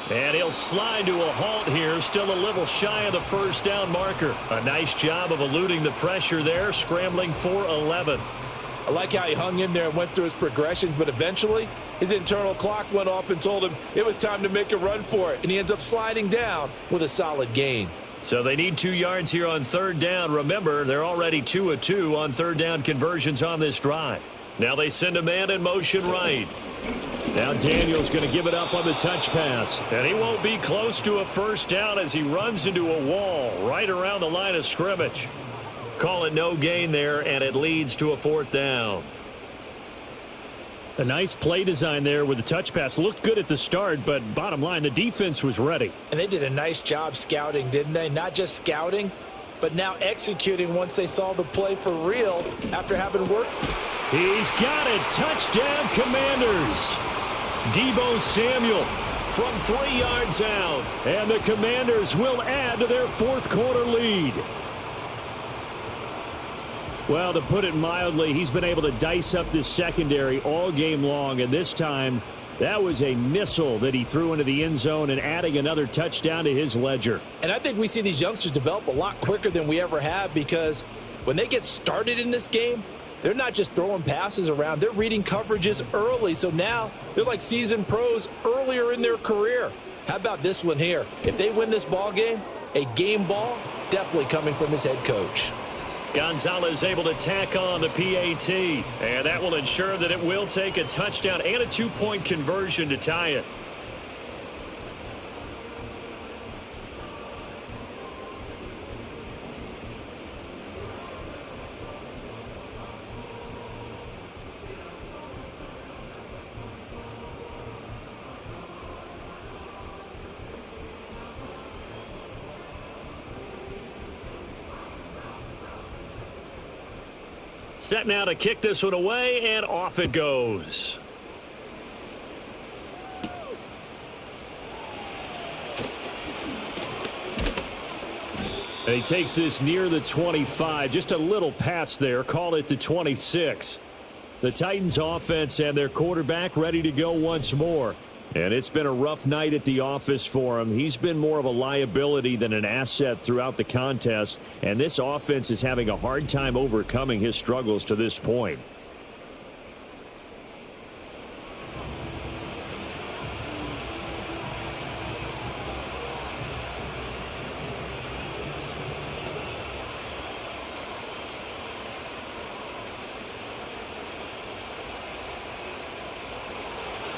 And he'll slide to a halt here, still a little shy of the 1st down marker. A nice job of eluding the pressure there, scrambling for 11. I like how he hung in there and went through his progressions, but eventually his internal clock went off and told him it was time to make a run for it, and he ends up sliding down with a solid gain. So they need 2 yards here on 3rd down. Remember, they're already 2 of 2 on 3rd down conversions on this drive. Now they send a man in motion right. Now Daniel's going to give it up on the touch pass. And he won't be close to a 1st down as he runs into a wall right around the line of scrimmage. Call it no gain there, and it leads to a 4th down. A nice play design there with the touch pass. Looked good at the start, but bottom line, the defense was ready. And they did a nice job scouting, didn't they? Not just scouting, but now executing once they saw the play for real after having worked. He's got it. Touchdown, Commanders. Deebo Samuel from 3 yards out. And the Commanders will add to their 4th quarter lead. Well, to put it mildly, he's been able to dice up this secondary all game long. And this time, that was a missile that he threw into the end zone and adding another touchdown to his ledger. And I think we see these youngsters develop a lot quicker than we ever have, because when they get started in this game, they're not just throwing passes around. They're reading coverages early. So now they're like seasoned pros earlier in their career. How about this one here? If they win this ball game, a game ball, definitely coming from his head coach. Gonzalez able to tack on the PAT. And that will ensure that it will take a touchdown and a 2-point conversion to tie it. Set now to kick this one away, and off it goes. And he takes this near the 25. Just a little pass there. Call it the 26. The Titans offense and their quarterback ready to go once more. And it's been a rough night at the office for him. He's been more of a liability than an asset throughout the contest. And this offense is having a hard time overcoming his struggles to this point.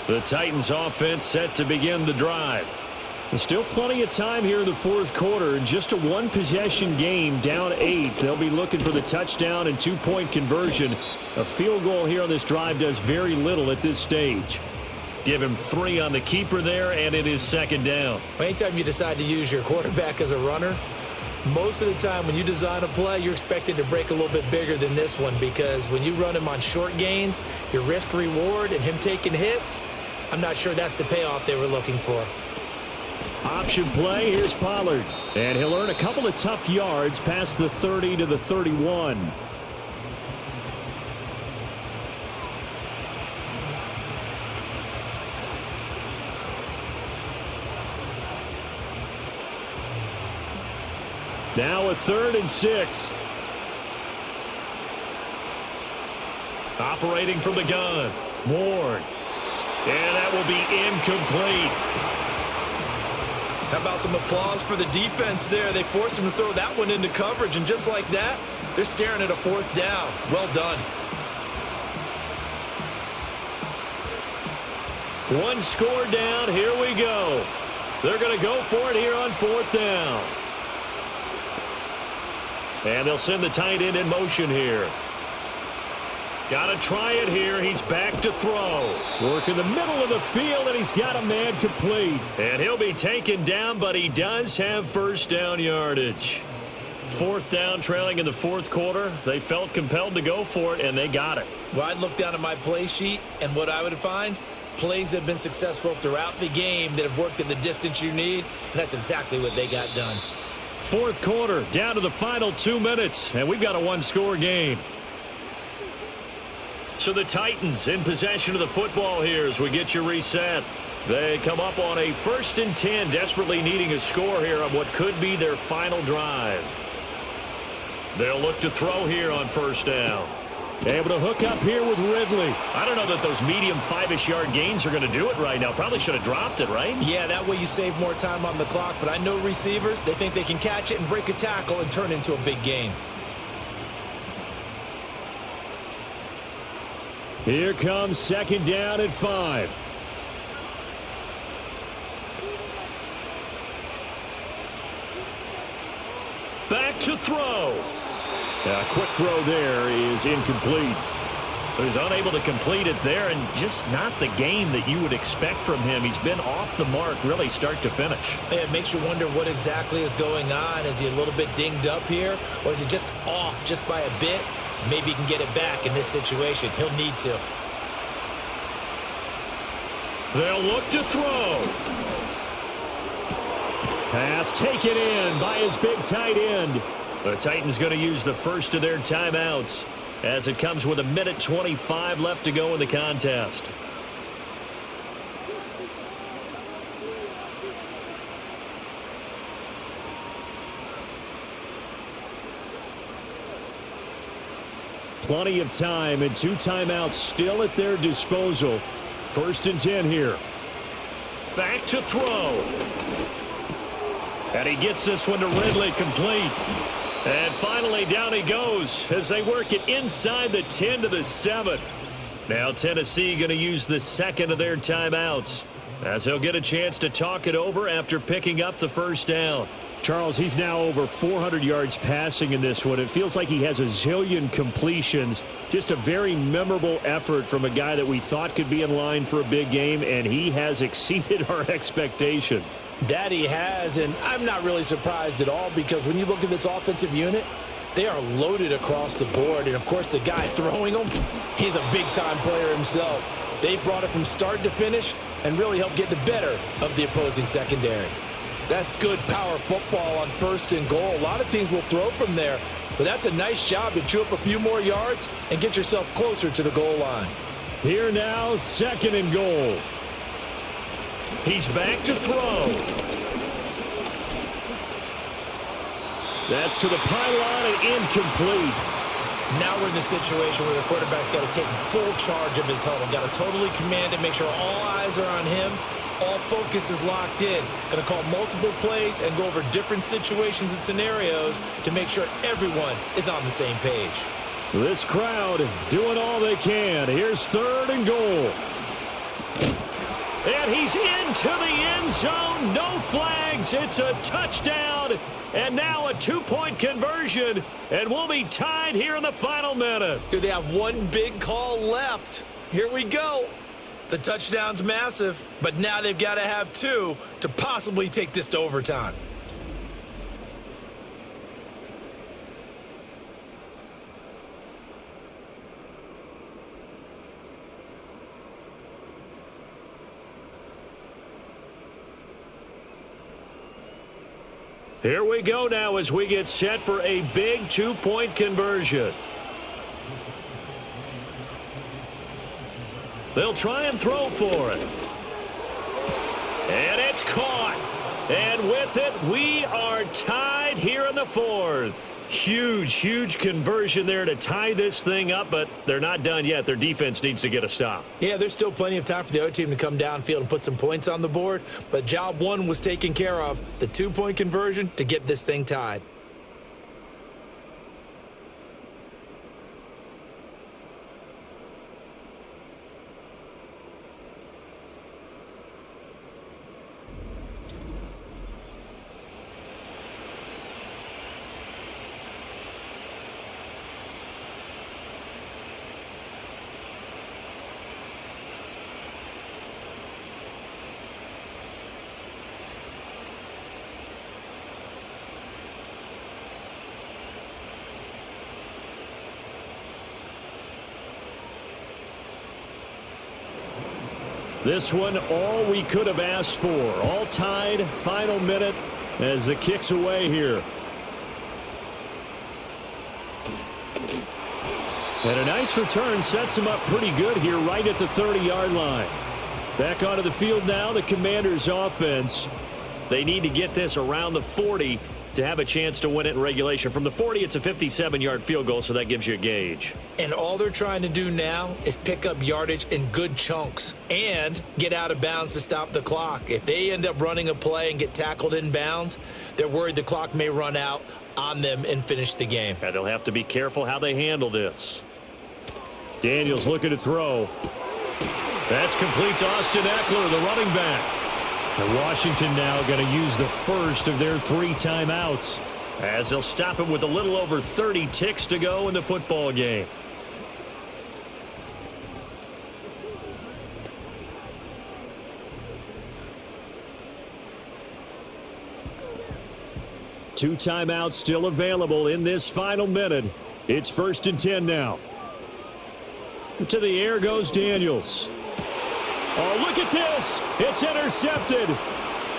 The Titans offense set to begin the drive. There's still plenty of time here in the 4th quarter. Just a 1-possession game, down 8. They'll be looking for the touchdown and 2-point conversion. A field goal here on this drive does very little at this stage. Give him 3 on the keeper there, and it is 2nd down. Anytime you decide to use your quarterback as a runner, most of the time when you design a play, you're expected to break a little bit bigger than this one, because when you run him on short gains, your risk-reward and him taking hits, I'm not sure that's the payoff they were looking for. Option play, here's Pollard. And he'll earn a couple of tough yards past the 30 to the 31. Now a 3rd and 6. Operating from the gun. Ward. And that will be incomplete. How about some applause for the defense there? They forced him to throw that one into coverage, and just like that, they're staring at a 4th down. Well done. One score down. Here we go. They're going to go for it here on 4th down. And they'll send the tight end in motion here. Got to try it here. He's back to throw. Work in the middle of the field, and he's got a man complete. And he'll be taken down, but he does have first down yardage. 4th down, trailing in the 4th quarter. They felt compelled to go for it, and they got it. Well, I'd look down at my play sheet, and what I would find, plays that have been successful throughout the game that have worked at the distance you need, and that's exactly what they got done. 4th quarter, down to the final 2 minutes, and we've got a one-score game. So the Titans in possession of the football here as we get you reset. They come up on a 1st and 10, desperately needing a score here on what could be their final drive. They'll look to throw here on 1st down. Able to hook up here with Ridley. I don't know that those medium 5-ish yard gains are going to do it right now. Probably should have dropped it, right? Yeah, that way you save more time on the clock. But I know receivers, they think they can catch it and break a tackle and turn it into a big gain. Here comes 2nd down at 5. Back to throw. A quick throw there is incomplete. So he's unable to complete it there, and just not the game that you would expect from him. He's been off the mark really start to finish. It makes you wonder what exactly is going on. Is he a little bit dinged up here, or is he just off just by a bit? Maybe he can get it back in this situation. He'll need to. They'll look to throw. Pass taken in by his big tight end. The Titans going to use the first of their timeouts as it comes with 1:25 left to go in the contest. Plenty of time and 2 timeouts still at their disposal. 1st and 10 here. Back to throw. And he gets this one to Ridley, complete. And finally down he goes as they work it inside the 10 to the 7. Now Tennessee going to use the 2nd of their timeouts as he'll get a chance to talk it over after picking up the 1st down. Charles, he's now over 400 yards passing in this one. It feels like he has a zillion completions. Just a very memorable effort from a guy that we thought could be in line for a big game, and he has exceeded our expectations. That he has, and I'm not really surprised at all because when you look at this offensive unit, they are loaded across the board. And, of course, the guy throwing them, he's a big-time player himself. They brought it from start to finish and really helped get the better of the opposing secondary. That's good power football on 1st and goal. A lot of teams will throw from there, but that's a nice job to chew up a few more yards and get yourself closer to the goal line. Here now, 2nd and goal. He's back to throw. That's to the pylon and incomplete. Now we're in the situation where the quarterback's got to take full charge of his helmet. Got to totally command it, make sure all eyes are on him. All focus is locked in. Going to call multiple plays and go over different situations and scenarios to make sure everyone is on the same page. This crowd doing all they can. Here's 3rd and goal. And he's into the end zone. No flags. It's a touchdown. And now a 2-point conversion. And we'll be tied here in the final minute. Do they have one big call left? Here we go. The touchdown's massive, but now they've got to have 2 to possibly take this to overtime. Here we go now as we get set for a big 2-point conversion. They'll try and throw for it. And it's caught. And with it, we are tied here in the 4th. Huge, huge conversion there to tie this thing up, but they're not done yet. Their defense needs to get a stop. Yeah, there's still plenty of time for the other team to come downfield and put some points on the board, but job 1 was taken care of. The 2-point conversion to get this thing tied. This one, all we could have asked for. All tied, final minute as the kick's away here. And a nice return sets him up pretty good here right at the 30-yard line. Back onto the field now, the Commanders' offense. They need to get this around the 40 to have a chance to win it in regulation. From the 40, it's a 57-yard field goal, so that gives you a gauge. And all they're trying to do now is pick up yardage in good chunks and get out of bounds to stop the clock. If they end up running a play and get tackled in bounds, they're worried the clock may run out on them and finish the game. And they'll have to be careful how they handle this. Daniels looking to throw. That's complete to Austin Eckler, the running back. And Washington now going to use the first of their 3 timeouts, as they'll stop him with a little over 30 ticks to go in the football game. Two timeouts still available in this final minute. It's 1st and 10 now. To the air goes Daniels. Oh, look at this. It's intercepted.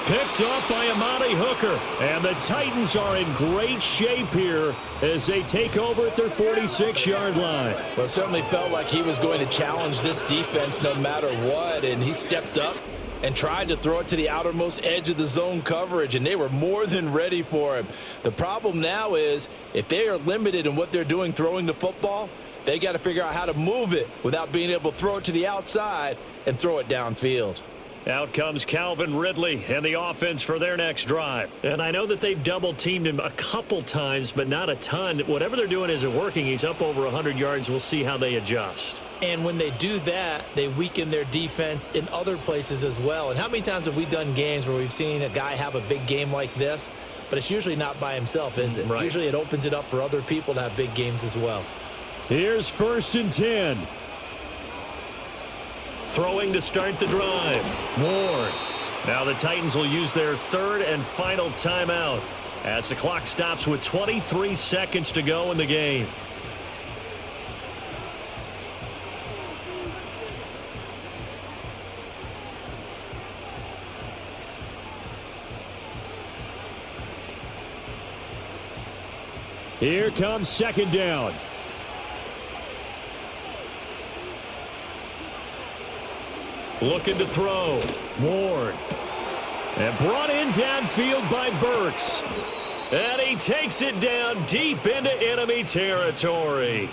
Picked off by Amani Hooker. And the Titans are in great shape here as they take over at their 46-yard line. Well, it certainly felt like he was going to challenge this defense no matter what, and he stepped up and tried to throw it to the outermost edge of the zone coverage, and they were more than ready for him. The problem now is if they are limited in what they're doing throwing the football, they got to figure out how to move it without being able to throw it to the outside and throw it downfield. Out comes Calvin Ridley and the offense for their next drive. And I know that they've double-teamed him a couple times, but not a ton. Whatever they're doing isn't working. He's up over 100 yards. We'll see how they adjust. And when they do that, they weaken their defense in other places as well. And how many times have we done games where we've seen a guy have a big game like this, but it's usually not by himself, is it? Right. Usually it opens it up for other people to have big games as well. Here's 1st and 10. Throwing to start the drive. Ward. Now the Titans will use their 3rd and final timeout as the clock stops with 23 seconds to go in the game. Here comes 2nd down. Looking to throw. Ward. And brought in downfield by Burks. And he takes it down deep into enemy territory.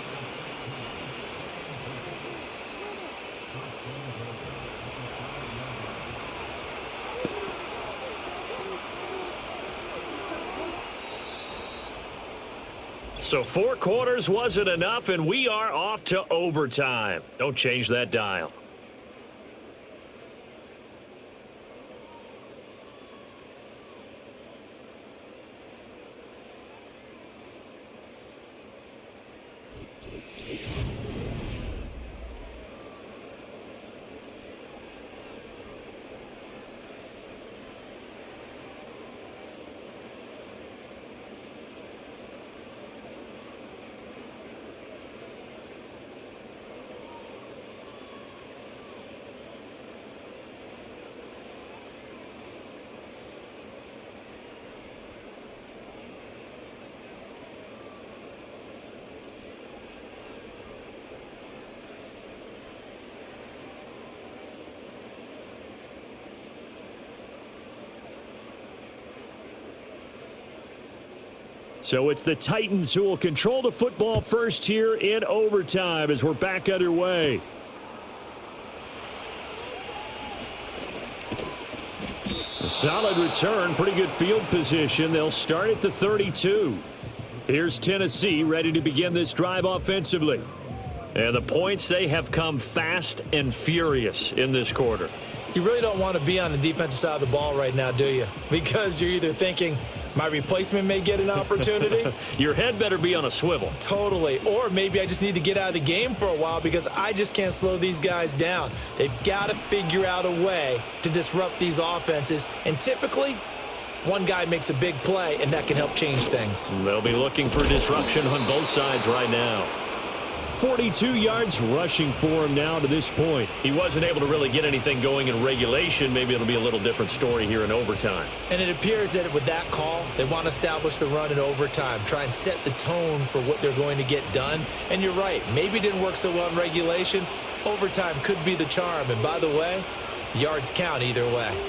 So 4 quarters wasn't enough, and we are off to overtime. Don't change that dial. So it's the Titans who will control the football first here in overtime as we're back underway. A solid return, pretty good field position. They'll start at the 32. Here's Tennessee ready to begin this drive offensively. And the points, they have come fast and furious in this quarter. You really don't want to be on the defensive side of the ball right now, do you? Because you're either thinking, my replacement may get an opportunity. Your head better be on a swivel. Totally. Or maybe I just need to get out of the game for a while because I just can't slow these guys down. They've got to figure out a way to disrupt these offenses. And typically, one guy makes a big play, and that can help change things. They'll be looking for disruption on both sides right now. 42 yards rushing for him now to this point. He wasn't able to really get anything going in regulation. Maybe it'll be a little different story here in overtime. And it appears that with that call, they want to establish the run in overtime, try and set the tone for what they're going to get done. And you're right, maybe it didn't work so well in regulation. Overtime could be the charm. And by the way, yards count either way.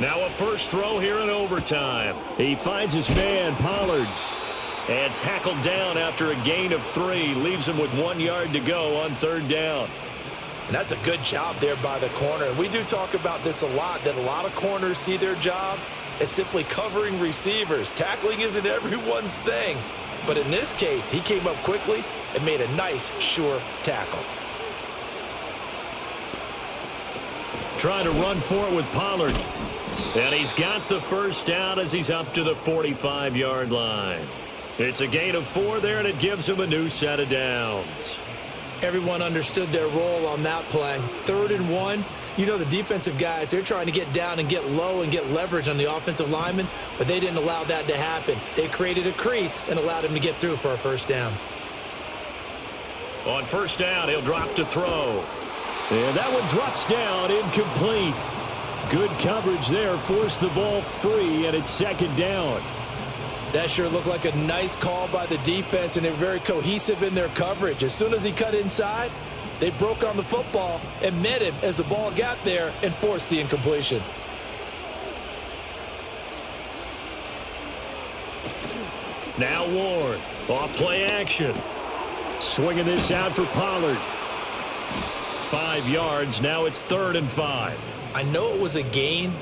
Now a first throw here in overtime. He finds his man, Pollard. And tackled down after a gain of 3. Leaves him with 1 yard to go on third down. And that's a good job there by the corner. We do talk about this a lot, that a lot of corners see their job as simply covering receivers. Tackling isn't everyone's thing. But in this case, he came up quickly and made a nice, sure tackle. Trying to run for it with Pollard. And he's got the first down as he's up to the 45-yard line. It's a gain of 4 there, and it gives him a new set of downs. Everyone understood their role on that play. 3rd and 1. You know the defensive guys, they're trying to get down and get low and get leverage on the offensive lineman, but they didn't allow that to happen. They created a crease and allowed him to get through for a first down. On first down, he'll drop to throw. And that one drops down, incomplete. Good coverage there, forced the ball free, and it's 2nd down. That sure looked like a nice call by the defense, and they're very cohesive in their coverage. As soon as he cut inside, they broke on the football and met him as the ball got there and forced the incompletion. Now Ward, off play action. Swinging this out for Pollard. 5 yards, now it's 3rd and 5. I know it was a gain,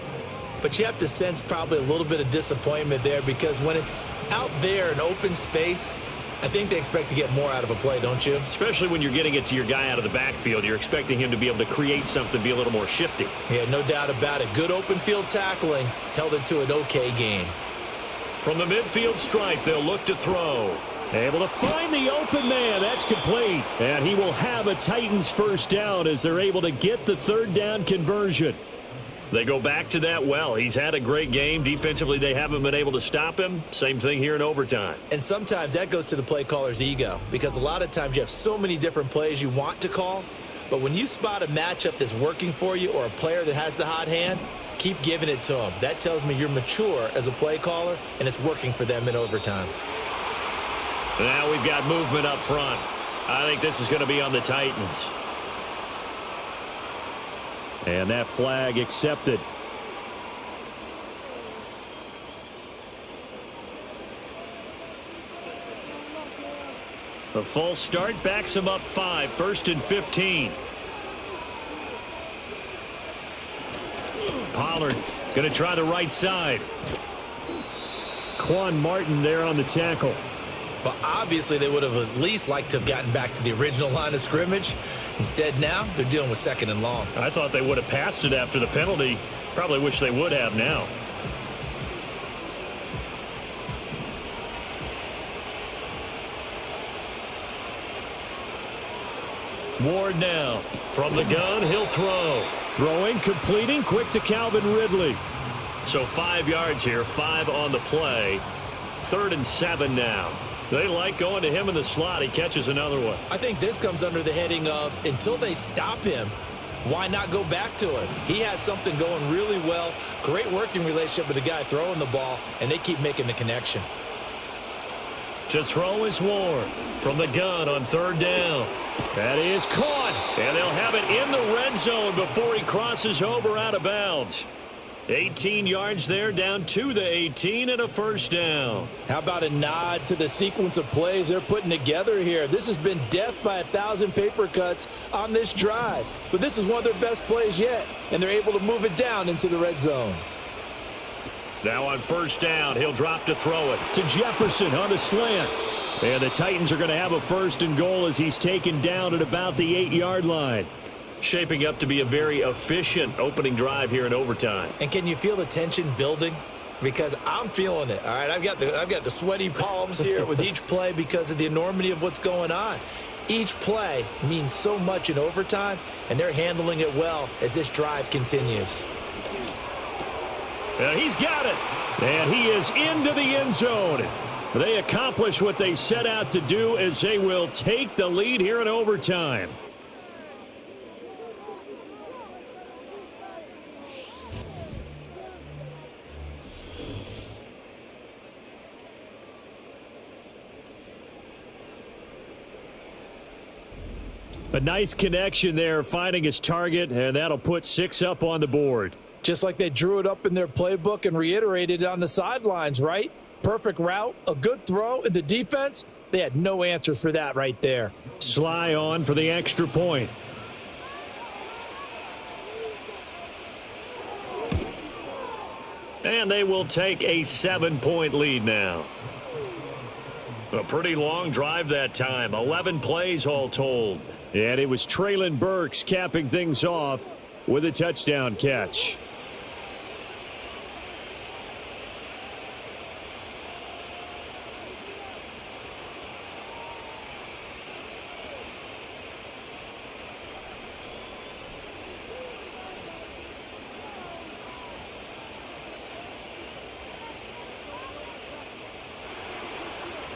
but you have to sense probably a little bit of disappointment there, because when it's out there in open space, I think they expect to get more out of a play, don't you? Especially when you're getting it to your guy out of the backfield. You're expecting him to be able to create something, be a little more shifty. Yeah, no doubt about it. Good open field tackling held it to an okay gain. From the midfield stripe, they'll look to throw. Able to find the open man. That's complete. And he will have a Titans first down as they're able to get the 3rd down conversion. They go back to that well. He's had a great game. Defensively, they haven't been able to stop him. Same thing here in overtime. And sometimes that goes to the play caller's ego, because a lot of times you have so many different plays you want to call, but when you spot a matchup that's working for you or a player that has the hot hand, keep giving it to them. That tells me you're mature as a play caller, and it's working for them in overtime. Now we've got movement up front. I think this is going to be on the Titans. And that flag accepted. The false start backs him up 5, 1st and 15. Pollard going to try the right side. Quan Martin there on the tackle. But obviously they would have at least liked to have gotten back to the original line of scrimmage. Instead now they're dealing with 2nd and long. I thought they would have passed it after the penalty. Probably wish they would have now. Ward now. From the gun, he'll throw. Throwing, completing, quick to Calvin Ridley. So 5 yards here, 5 on the play. 3rd and 7 now. They like going to him in the slot. He catches another one. I think this comes under the heading of, until they stop him, why not go back to him? He has something going really well. Great working relationship with the guy throwing the ball, and they keep making the connection. To throw is Ward. From the gun on 3rd down. That is caught. And they'll have it in the red zone before he crosses over out of bounds. 18 yards there, down to the 18, and a first down. How about a nod to the sequence of plays they're putting together here? This has been death by 1,000 paper cuts on this drive. But this is one of their best plays yet, and they're able to move it down into the red zone. Now on first down, he'll drop to throw it. To Jefferson on the slant. And the Titans are going to have a 1st and goal as he's taken down at about the 8-yard line. Shaping up to be a very efficient opening drive here in overtime. And can you feel the tension building? Because I'm feeling it. All right, I've got the sweaty palms here with each play because of the enormity of what's going on. Each play means so much in overtime, and they're handling it well as this drive continues. He's got it. And he is into the end zone. They accomplish what they set out to do as they will take the lead here in overtime. A nice connection there, finding his target, and that'll put 6 up on the board. Just like they drew it up in their playbook and reiterated it on the sidelines, right? Perfect route, a good throw, and the defense, they had no answer for that right there. Sly on for the extra point. And they will take a 7-point lead now. A pretty long drive that time, 11 plays all told. And it was Traylon Burks capping things off with a touchdown catch.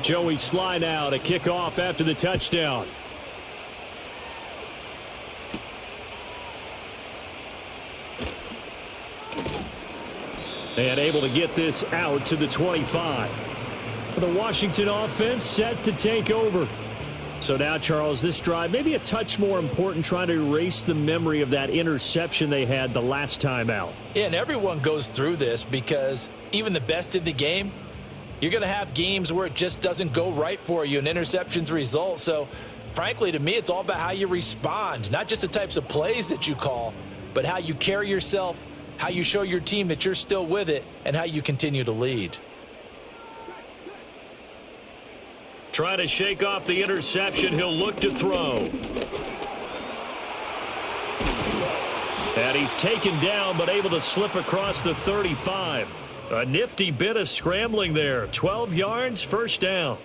Joey Sly now to kick off after the touchdown. And able to get this out to the 25. The Washington offense set to take over. So now, Charles, this drive maybe a touch more important, trying to erase the memory of that interception they had the last time out. Yeah, and everyone goes through this because even the best in the game, you're going to have games where it just doesn't go right for you and interceptions result. So, frankly, to me, it's all about how you respond, not just the types of plays that you call, but how you carry yourself, how you show your team that you're still with it, and how you continue to lead. Trying to shake off the interception. He'll look to throw. And he's taken down, but able to slip across the 35. A nifty bit of scrambling there. 12 yards, first down.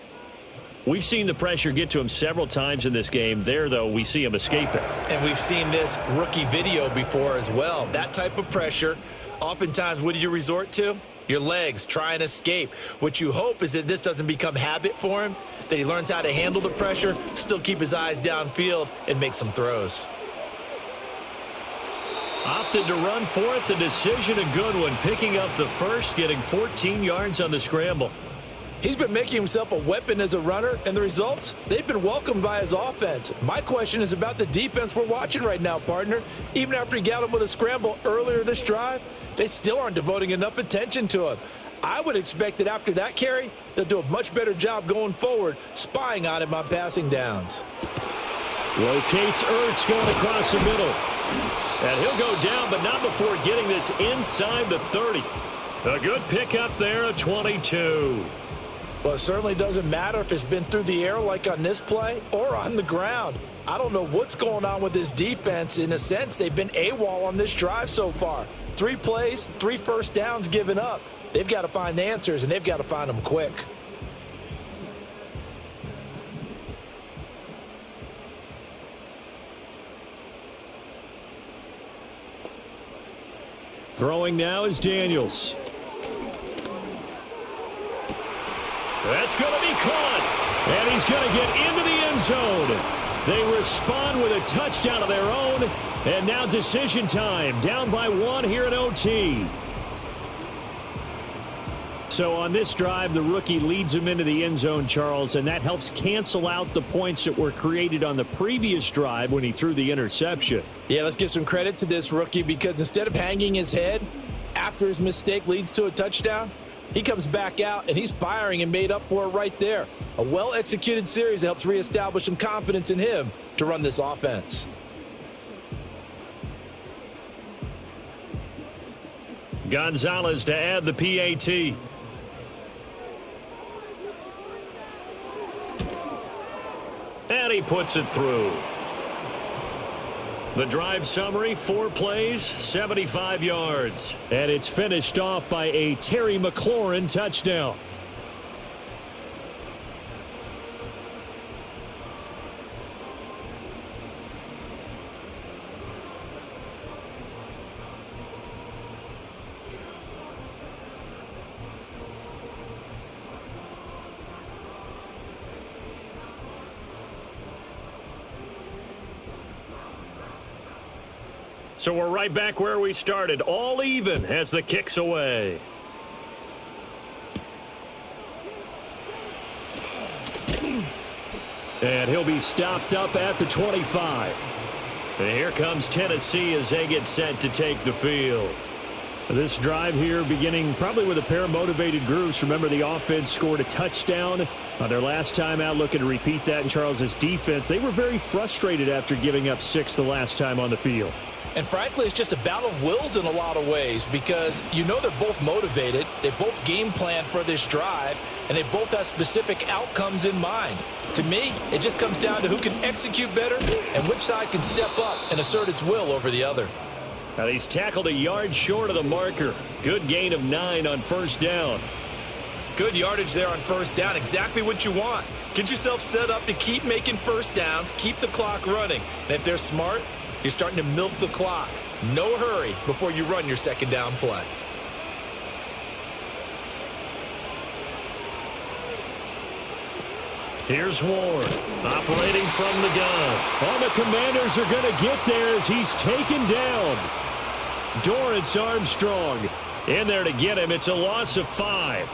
We've seen the pressure get to him several times in this game. There, though, we see him escape it. And we've seen this rookie video before as well. That type of pressure, oftentimes, what do you resort to? Your legs, try and escape. What you hope is that this doesn't become habit for him, that he learns how to handle the pressure, still keep his eyes downfield, and make some throws. Opted to run for it. The decision a good one. Picking up the first, getting 14 yards on the scramble. He's been making himself a weapon as a runner, and the results, they've been welcomed by his offense. My question is about the defense we're watching right now, partner. Even after he got him with a scramble earlier this drive, they still aren't devoting enough attention to him. I would expect that after that carry, they'll do a much better job going forward, spying on him on passing downs. Locates Ertz going across the middle. And he'll go down, but not before getting this inside the 30. A good pickup there, a 22. Well, it certainly doesn't matter if it's been through the air like on this play or on the ground. I don't know what's going on with this defense. In a sense, they've been AWOL on this drive so far. 3 plays, 3 first downs given up. They've got to find answers, and they've got to find them quick. Throwing now is Daniels. That's going to be caught. And he's going to get into the end zone. They respond with a touchdown of their own. And now decision time. Down by 1 here in OT. So on this drive, the rookie leads him into the end zone, Charles, and that helps cancel out the points that were created on the previous drive when he threw the interception. Yeah, let's give some credit to this rookie because instead of hanging his head after his mistake leads to a touchdown, he comes back out and he's firing and made up for it right there. A well-executed series that helps reestablish some confidence in him to run this offense. Gonzalez to add the PAT. And he puts it through. The drive summary, 4 plays, 75 yards. And it's finished off by a Terry McLaurin touchdown. So we're right back where we started, all even as the kick's away. And he'll be stopped up at the 25. And here comes Tennessee as they get set to take the field. This drive here beginning probably with a pair of motivated groups. Remember, the offense scored a touchdown on their last time out, looking to repeat that in Charles's defense. They were very frustrated after giving up 6 the last time on the field. And frankly, it's just a battle of wills in a lot of ways because you know they're both motivated. They both game plan for this drive, and they both have specific outcomes in mind. To me, it just comes down to who can execute better and which side can step up and assert its will over the other. Now he's tackled a yard short of the marker. Good gain of 9 on first down. Good yardage there on first down. Exactly what you want. Get yourself set up to keep making first downs, keep the clock running. And if they're smart, you're starting to milk the clock. No hurry before you run your second down play. Here's Ward, operating from the gun. All the Commanders are going to get there as he's taken down. Dorrance Armstrong In there to get him. It's a loss of 5.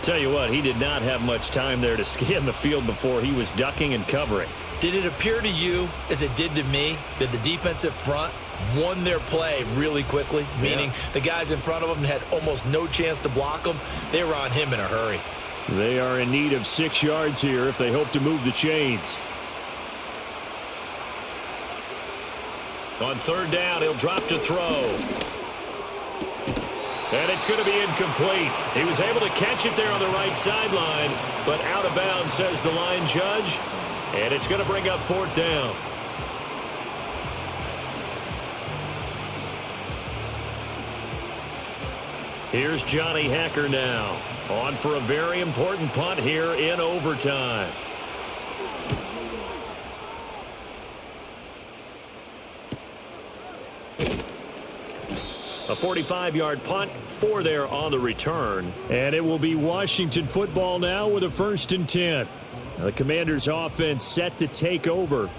Tell you what, he did not have much time there to scan the field before he was ducking and covering. Did it appear to you, as it did to me, that the defensive front won their play really quickly? Meaning the guys in front of them had almost no chance to block them. They were on him in a hurry. They are in need of 6 yards here if they hope to move the chains. On third down, he'll drop to throw. And it's going to be incomplete. He was able to catch it there on the right sideline, but out of bounds, says the line judge. And it's going to bring up fourth down. Here's Johnny Hacker now. On for a very important punt here in overtime. A 45-yard punt, 4 there on the return. And it will be Washington football now with a 1st and 10. Now the Commanders' offense set to take over.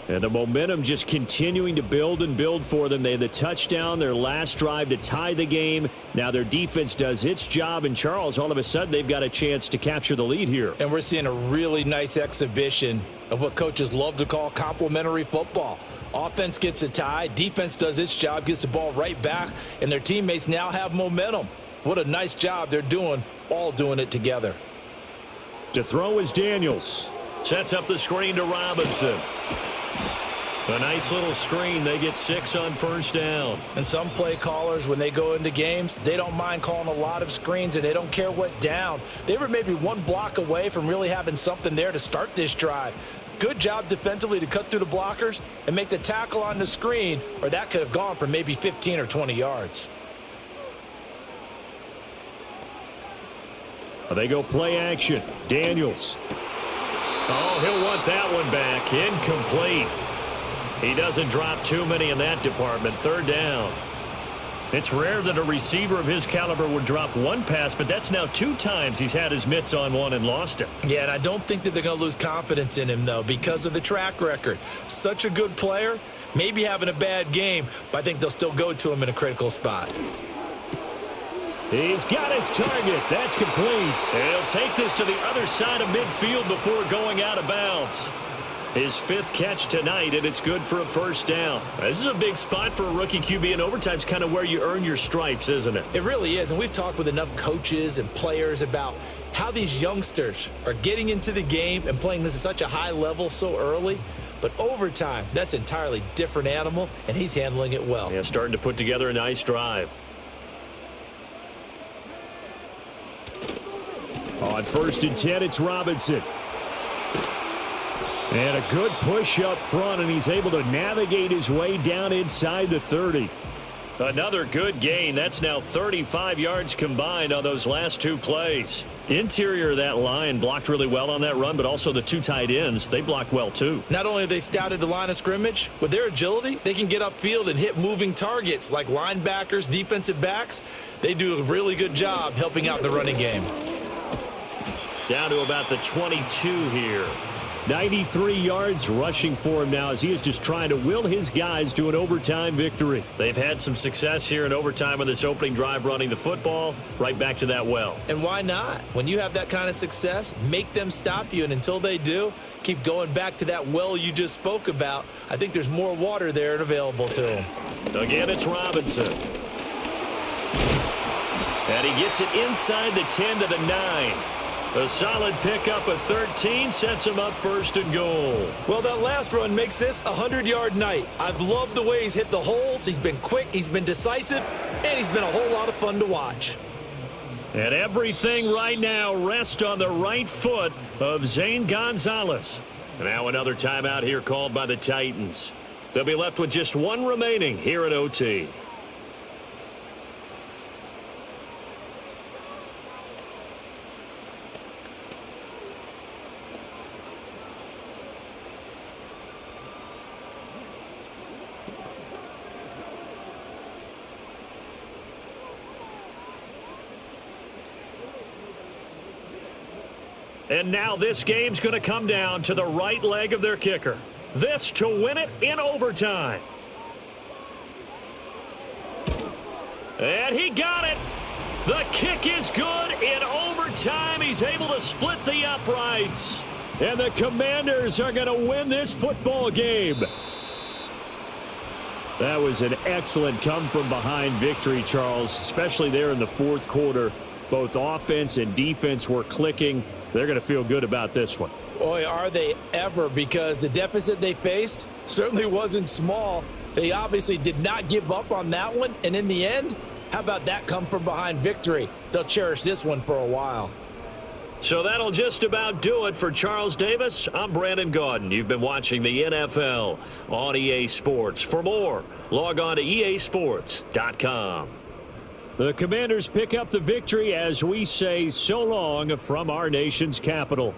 And the momentum just continuing to build and build for them. They had the touchdown, their last drive to tie the game. Now their defense does its job. And Charles, all of a sudden, they've got a chance to capture the lead here. And we're seeing a really nice exhibition of what coaches love to call complementary football. Offense gets a tie, defense does its job, gets the ball right back, and their teammates now have momentum. What a nice job they're doing, all doing it together. To throw is Daniels. Sets up the screen to Robinson. A nice little screen. They get 6 on first down. And some play callers, when they go into games, they don't mind calling a lot of screens, and they don't care what down. They were maybe one block away from really having something there to start this drive. Good job defensively to cut through the blockers and make the tackle on the screen, or that could have gone for maybe 15 or 20 yards. They go play action. Daniels. Oh, he'll want that one back. Incomplete. He doesn't drop too many in that department. Third down. It's rare that a receiver of his caliber would drop one pass, but that's now 2 times he's had his mitts on one and lost it. Yeah, and I don't think that they're going to lose confidence in him, though, because of the track record. Such a good player, maybe having a bad game, but I think they'll still go to him in a critical spot. He's got his target. That's complete. He'll take this to the other side of midfield before going out of bounds. His 5th catch tonight, and it's good for a first down. This is a big spot for a rookie QB, and overtime's kind of where you earn your stripes, isn't it? It really is, and we've talked with enough coaches and players about how these youngsters are getting into the game and playing this at such a high level so early. But overtime, that's an entirely different animal, and he's handling it well. Yeah, starting to put together a nice drive. On 1st and 10, it's Robinson. And a good push up front, and he's able to navigate his way down inside the 30. Another good gain. That's now 35 yards combined on those last 2 plays. Interior of that line blocked really well on that run, but also the 2 tight ends, they blocked well too. Not only have they scouted the line of scrimmage, with their agility, they can get upfield and hit moving targets like linebackers, defensive backs. They do a really good job helping out in the running game. Down to about the 22 here. 93 yards rushing for him now as he is just trying to will his guys to an overtime victory. They've had some success here in overtime on this opening drive running the football. Right back to that well. And why not? When you have that kind of success, make them stop you. And until they do, keep going back to that well you just spoke about. I think there's more water there and available to them. Again, it's Robinson. And he gets it inside the 10 to the 9. A solid pickup of 13 sets him up first and goal. Well, that last run makes this a 100-yard night. I've loved the way he's hit the holes. He's been quick, he's been decisive, and he's been a whole lot of fun to watch. And everything right now rests on the right foot of Zane Gonzalez. Now another timeout here called by the Titans. They'll be left with just one remaining here at OT. And now this game's going to come down to the right leg of their kicker. This to win it in overtime. And he got it. The kick is good in overtime. He's able to split the uprights. And the Commanders are going to win this football game. That was an excellent come-from-behind victory, Charles, especially there in the fourth quarter. Both offense and defense were clicking. They're going to feel good about this one. Boy, are they ever, because the deficit they faced certainly wasn't small. They obviously did not give up on that one, and in the end, how about that come-from-behind victory? They'll cherish this one for a while. So that'll just about do it for Charles Davis. I'm Brandon Gaudin. You've been watching the NFL on EA Sports. For more, log on to easports.com. The Commanders pick up the victory as we say so long from our nation's capital.